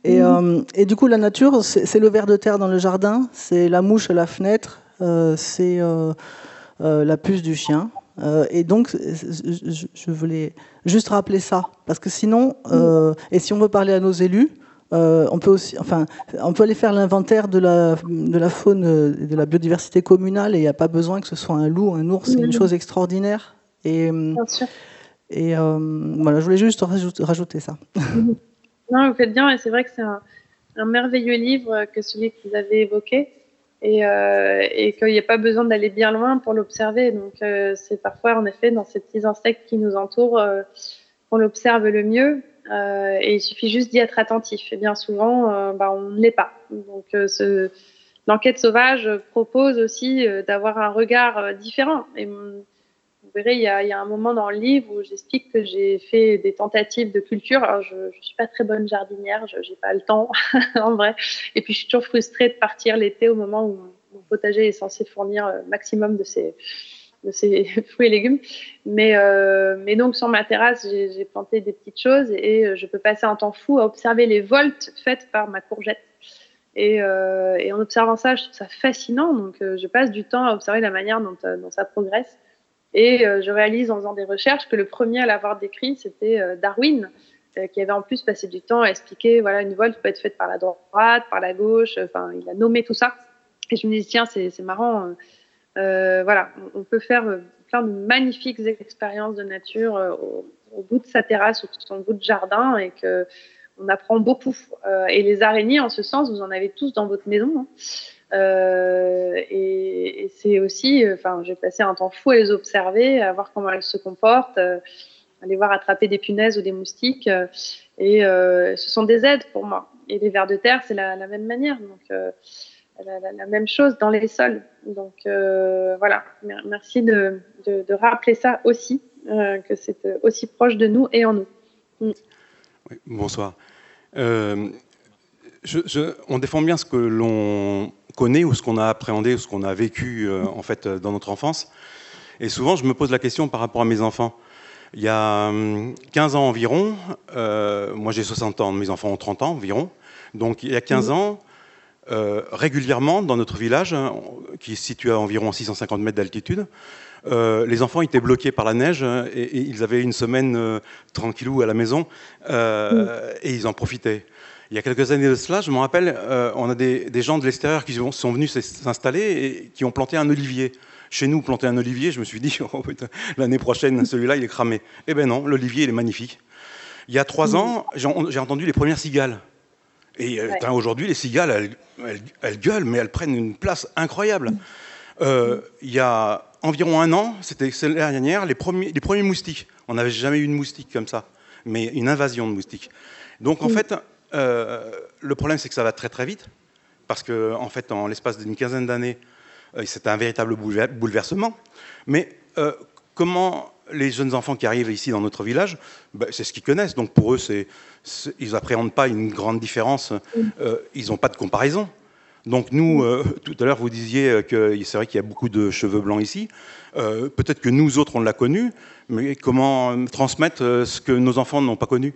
Et du coup, la nature, c'est le ver de terre dans le jardin, c'est la mouche à la fenêtre, c'est la puce du chien. Et donc, je voulais juste rappeler ça, parce que sinon, et si on veut parler à nos élus, on peut aller faire l'inventaire de la faune et de la biodiversité communale, et il n'y a pas besoin que ce soit un loup, un ours, c'est une chose extraordinaire. Bien sûr. Et voilà, je voulais juste rajouter ça. Non, vous faites bien, et c'est vrai que c'est un merveilleux livre que celui que vous avez évoqué, et qu'il n'y a pas besoin d'aller bien loin pour l'observer. Donc c'est parfois, en effet, dans ces petits insectes qui nous entourent, qu'on l'observe le mieux. Et il suffit juste d'y être attentif. Et bien souvent, on ne l'est pas. Donc, l'enquête sauvage propose aussi d'avoir un regard différent. Et vous verrez, il y a un moment dans le livre où j'explique que j'ai fait des tentatives de culture. Alors, je ne suis pas très bonne jardinière, je n'ai pas le temps, en vrai. Et puis, je suis toujours frustrée de partir l'été au moment où mon potager est censé fournir le maximum de ces fruits et légumes. Mais donc, sur ma terrasse, j'ai planté des petites choses et je peux passer un temps fou à observer les voltes faites par ma courgette. Et en observant ça, je trouve ça fascinant. Donc, je passe du temps à observer la manière dont ça progresse. Et je réalise en faisant des recherches que le premier à l'avoir décrit, c'était Darwin, qui avait en plus passé du temps à expliquer, voilà, une voile peut être faite par la droite, par la gauche, enfin, il a nommé tout ça. Et je me dis, tiens, c'est marrant, voilà, on peut faire plein de magnifiques expériences de nature au bout de sa terrasse ou de son bout de jardin, et qu'on apprend beaucoup. Et les araignées, en ce sens, vous en avez tous dans votre maison, hein. Et c'est aussi, j'ai passé un temps fou à les observer, à voir comment elles se comportent, à les voir attraper des punaises ou des moustiques, et ce sont des aides pour moi. Et les vers de terre, c'est la même manière, donc la même chose dans les sols. Donc voilà, merci de rappeler ça aussi, que c'est aussi proche de nous et en nous. Oui, bonsoir. On défend bien ce que l'on connaît ou ce qu'on a appréhendé ou ce qu'on a vécu en fait dans notre enfance. Et souvent, je me pose la question par rapport à mes enfants. Il y a 15 ans environ, moi j'ai 60 ans, mes enfants ont 30 ans environ, donc il y a 15 ans, régulièrement dans notre village, qui se situe à environ 650 mètres d'altitude, les enfants étaient bloqués par la neige et ils avaient une semaine tranquillou à la maison et ils en profitaient. Il y a quelques années de cela, je me rappelle, on a des gens de l'extérieur qui sont venus s'installer et qui ont planté un olivier. Chez nous, planter un olivier, je me suis dit, oh, l'année prochaine, celui-là, il est cramé. Eh bien non, l'olivier, il est magnifique. Il y a 3 ans, j'ai entendu les premières cigales. Et aujourd'hui, les cigales, elles gueulent, mais elles prennent une place incroyable. Il y a environ 1 an, c'était l'année dernière, les premiers moustiques. On n'avait jamais eu une moustique comme ça, mais une invasion de moustiques. Donc en fait, le problème, c'est que ça va très très vite, parce que en fait, en l'espace d'une quinzaine d'années, c'est un véritable bouleversement. Mais comment les jeunes enfants qui arrivent ici dans notre village, c'est ce qu'ils connaissent. Donc pour eux, ils n'appréhendent pas une grande différence. Ils n'ont pas de comparaison. Donc nous, tout à l'heure, vous disiez que c'est vrai qu'il y a beaucoup de cheveux blancs ici. Peut-être que nous autres, on l'a connu, mais comment transmettre ce que nos enfants n'ont pas connu?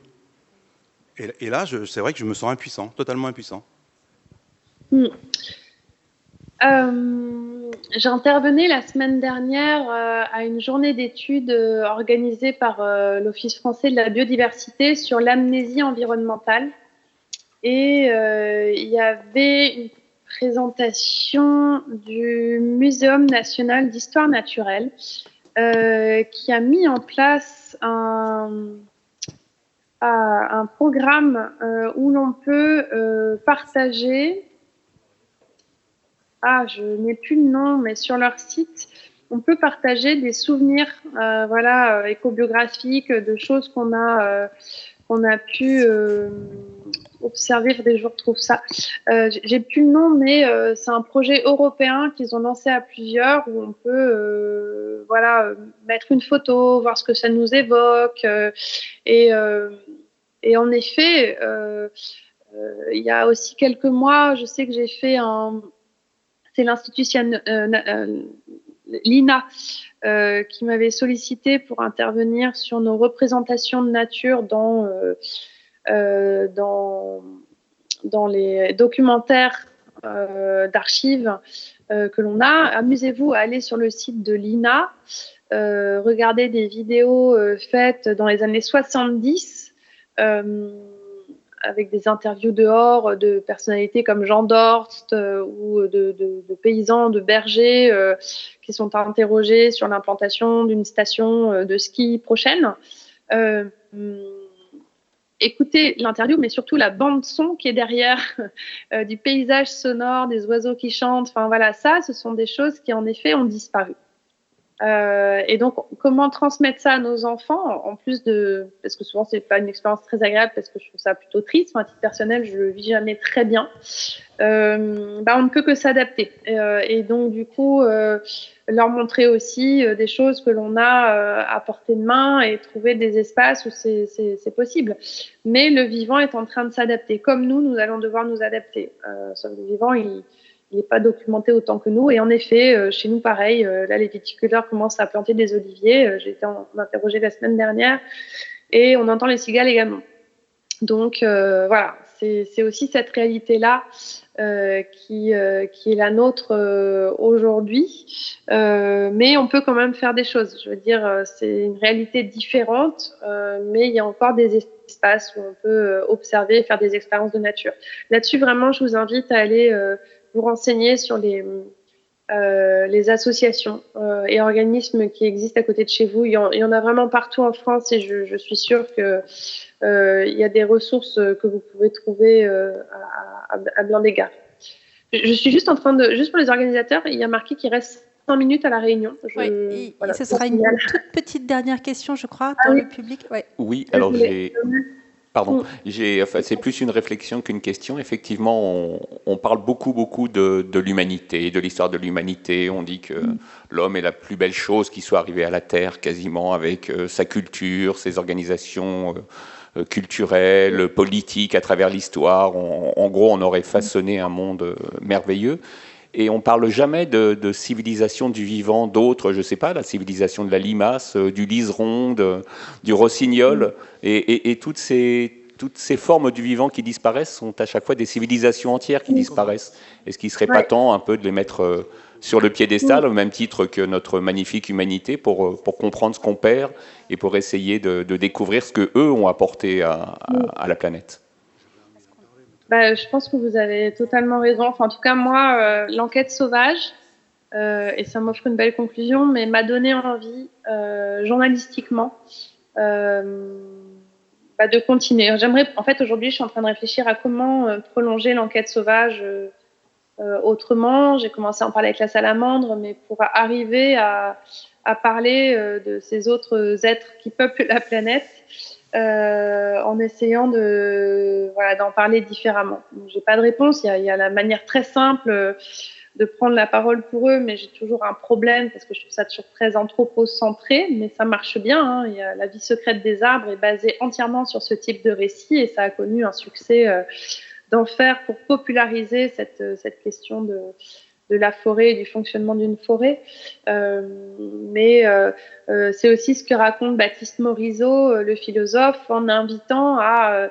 Et là, c'est vrai que je me sens impuissant, totalement impuissant. J'intervenais la semaine dernière à une journée d'études organisée par l'Office français de la biodiversité sur l'amnésie environnementale. Et il y avait une présentation du Muséum national d'histoire naturelle qui a mis en place un programme où l'on peut partager... je n'ai plus le nom, mais sur leur site, on peut partager des souvenirs écobiographiques de choses qu'on a pu observer. Faudrait que je retrouve ça. J'ai plus le nom, mais c'est un projet européen qu'ils ont lancé à plusieurs, où on peut mettre une photo, voir ce que ça nous évoque. Et en effet, il y a aussi quelques mois, je sais que j'ai fait c'est l'institution l'INA qui m'avait sollicité pour intervenir sur nos représentations de nature dans les documentaires d'archives que l'on a. Amusez-vous à aller sur le site de l'INA, regarder des vidéos faites dans les années 70, avec des interviews dehors de personnalités comme Jean Dorst ou de paysans, de bergers qui sont interrogés sur l'implantation d'une station de ski prochaine. Écoutez l'interview, mais surtout la bande-son qui est derrière, du paysage sonore, des oiseaux qui chantent. Enfin voilà, ce sont des choses qui en effet ont disparu. Et donc, comment transmettre ça à nos enfants, en plus parce que souvent c'est pas une expérience très agréable, parce que je trouve ça plutôt triste. À titre personnel, je le vis jamais très bien. On ne peut que s'adapter. Et donc, du coup, leur montrer aussi des choses que l'on a à portée de main et trouver des espaces où c'est possible. Mais le vivant est en train de s'adapter. Comme nous allons devoir nous adapter. Sauf le vivant, il n'est pas documenté autant que nous. Et en effet, chez nous, pareil, là, les viticulteurs commencent à planter des oliviers. J'ai été interrogée la semaine dernière et on entend les cigales également. Donc, voilà, c'est aussi cette réalité-là qui est la nôtre aujourd'hui, mais on peut quand même faire des choses. Je veux dire, c'est une réalité différente, mais il y a encore des espaces où on peut observer et faire des expériences de nature. Là-dessus, vraiment, je vous invite à aller vous renseigner sur les associations et organismes qui existent à côté de chez vous. Il y en a vraiment partout en France et je suis sûre que il y a des ressources que vous pouvez trouver à bien d'égards. Je suis juste en train de... Juste pour les organisateurs, il y a marqué qu'il reste 5 minutes à la réunion. Oui, voilà, ce sera une toute petite dernière question, je crois, dans le public. Ouais. Oui, alors Pardon, enfin, c'est plus une réflexion qu'une question. Effectivement, on parle beaucoup de l'humanité, de l'histoire de l'humanité. On dit que l'homme est la plus belle chose qui soit arrivée à la Terre, quasiment, avec sa culture, ses organisations culturelles, politiques à travers l'histoire. En gros, on aurait façonné un monde merveilleux. Et on ne parle jamais de civilisation du vivant, d'autres, je ne sais pas, la civilisation de la limace, du liseron, du rossignol, et toutes ces formes du vivant qui disparaissent sont à chaque fois des civilisations entières qui disparaissent. Est-ce qu'il ne serait pas temps un peu de les mettre sur le piédestal, au même titre que notre magnifique humanité, pour comprendre ce qu'on perd et pour essayer de découvrir ce qu'eux ont apporté à la planète? Je pense que vous avez totalement raison. Enfin, en tout cas, moi, l'enquête sauvage, et ça m'offre une belle conclusion, mais m'a donné envie, journalistiquement, de continuer. J'aimerais, en fait, aujourd'hui, je suis en train de réfléchir à comment prolonger l'enquête sauvage autrement. J'ai commencé à en parler avec la salamandre, mais pour arriver à parler de ces autres êtres qui peuplent la planète, en essayant d'en parler différemment. J'ai pas de réponse. Il y a la manière très simple de prendre la parole pour eux, mais j'ai toujours un problème parce que je trouve ça toujours très anthropocentré, mais ça marche bien. Hein. Il y a La vie secrète des arbres est basée entièrement sur ce type de récit et ça a connu un succès d'enfer pour populariser cette question de la forêt et du fonctionnement d'une forêt. Mais c'est aussi ce que raconte Baptiste Morisot, le philosophe, en invitant à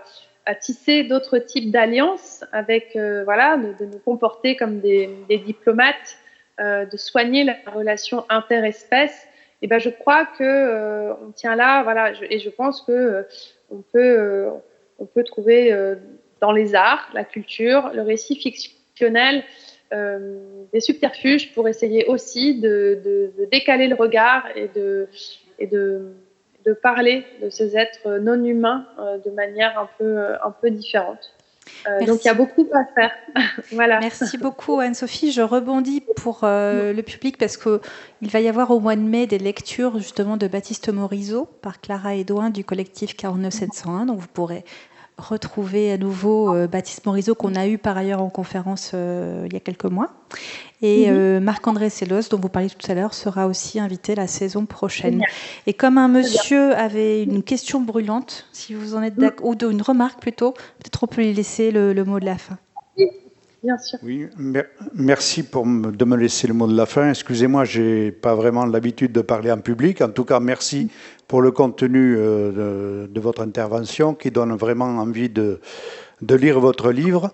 tisser d'autres types d'alliances avec, de nous comporter comme des diplomates, de soigner la relation interespèce. Et je crois que on tient là, et je pense que on peut trouver dans les arts, la culture, le récit fictionnel, des subterfuges pour essayer aussi de décaler le regard et de parler de ces êtres non humains de manière un peu différente. Donc il y a beaucoup à faire. Voilà. Merci beaucoup Anne-Sophie. Je rebondis pour le public parce qu'il va y avoir au mois de mai des lectures justement de Baptiste Morisot par Clara Edouin du collectif 49701. Donc vous pourrez retrouver à nouveau Baptiste Morisot qu'on a eu par ailleurs en conférence il y a quelques mois. Et Marc-André Sellos, dont vous parliez tout à l'heure, sera aussi invité la saison prochaine. Et comme un monsieur avait une question brûlante, si vous en êtes d'accord, ou une remarque plutôt, peut-être on peut lui laisser le mot de la fin. Bien sûr. Oui, merci de me laisser le mot de la fin. Excusez-moi, je n'ai pas vraiment l'habitude de parler en public. En tout cas, merci pour le contenu de votre intervention qui donne vraiment envie de lire votre livre.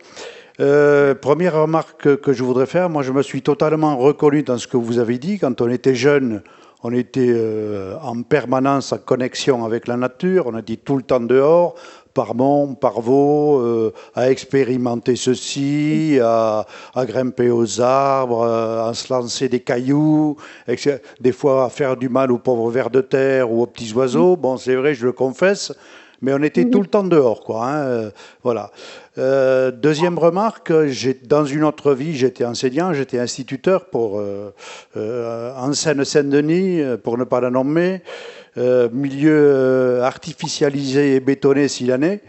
Première remarque que je voudrais faire, moi je me suis totalement reconnu dans ce que vous avez dit. Quand on était jeune, on était en permanence en connexion avec la nature, on a dit tout le temps dehors, par mont, par vaux, à expérimenter ceci, à grimper aux arbres, à se lancer des cailloux, des fois à faire du mal aux pauvres vers de terre ou aux petits oiseaux. Bon, c'est vrai, je le confesse, mais on était tout le temps dehors, quoi. Hein, voilà. Deuxième remarque, dans une autre vie, j'étais enseignant, j'étais instituteur en Seine-Saint-Denis, pour ne pas la nommer, milieu artificialisé et bétonné s'il en est.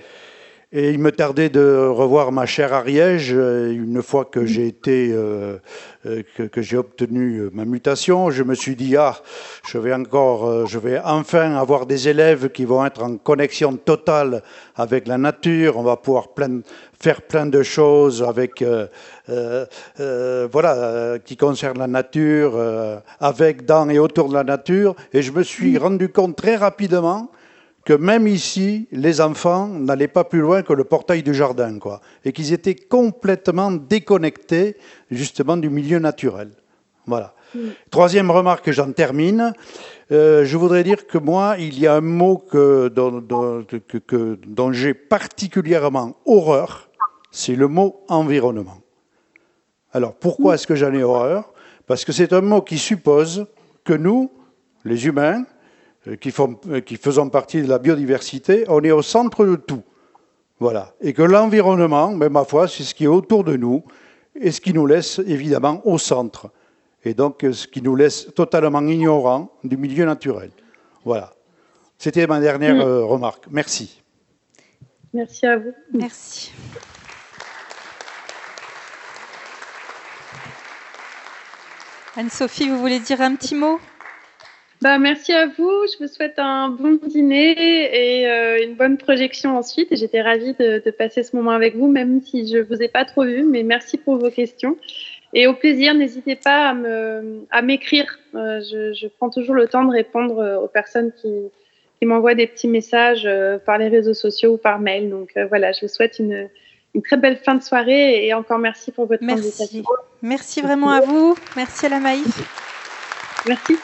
Et il me tardait de revoir ma chère Ariège une fois que j'ai obtenu ma mutation. Je me suis dit, je vais enfin avoir des élèves qui vont être en connexion totale avec la nature. On va pouvoir faire plein de choses avec, qui concernent la nature, avec, dans et autour de la nature. Et je me suis rendu compte très rapidement que même ici, les enfants n'allaient pas plus loin que le portail du jardin, quoi, et qu'ils étaient complètement déconnectés, justement, du milieu naturel. Voilà. Troisième remarque, que j'en termine. Je voudrais dire que moi, il y a un mot dont j'ai particulièrement horreur, c'est le mot environnement. Alors, pourquoi est-ce que j'en ai horreur? Parce que c'est un mot qui suppose que nous, les humains, qui faisons partie de la biodiversité, on est au centre de tout. Voilà. Et que l'environnement, ben, ma foi, c'est ce qui est autour de nous et ce qui nous laisse évidemment au centre. Et donc, ce qui nous laisse totalement ignorants du milieu naturel. Voilà. C'était ma dernière remarque. Merci. Merci à vous. Merci. Anne-Sophie, vous voulez dire un petit mot? Merci à vous. Je vous souhaite un bon dîner et une bonne projection ensuite. J'étais ravie de passer ce moment avec vous, même si je ne vous ai pas trop vu. Mais merci pour vos questions. Et au plaisir, n'hésitez pas à m'écrire. Je prends toujours le temps de répondre aux personnes qui m'envoient des petits messages par les réseaux sociaux ou par mail. Donc voilà, je vous souhaite une très belle fin de soirée et encore merci pour votre invitation. Merci vraiment à vous. Merci à la Maïf. Merci.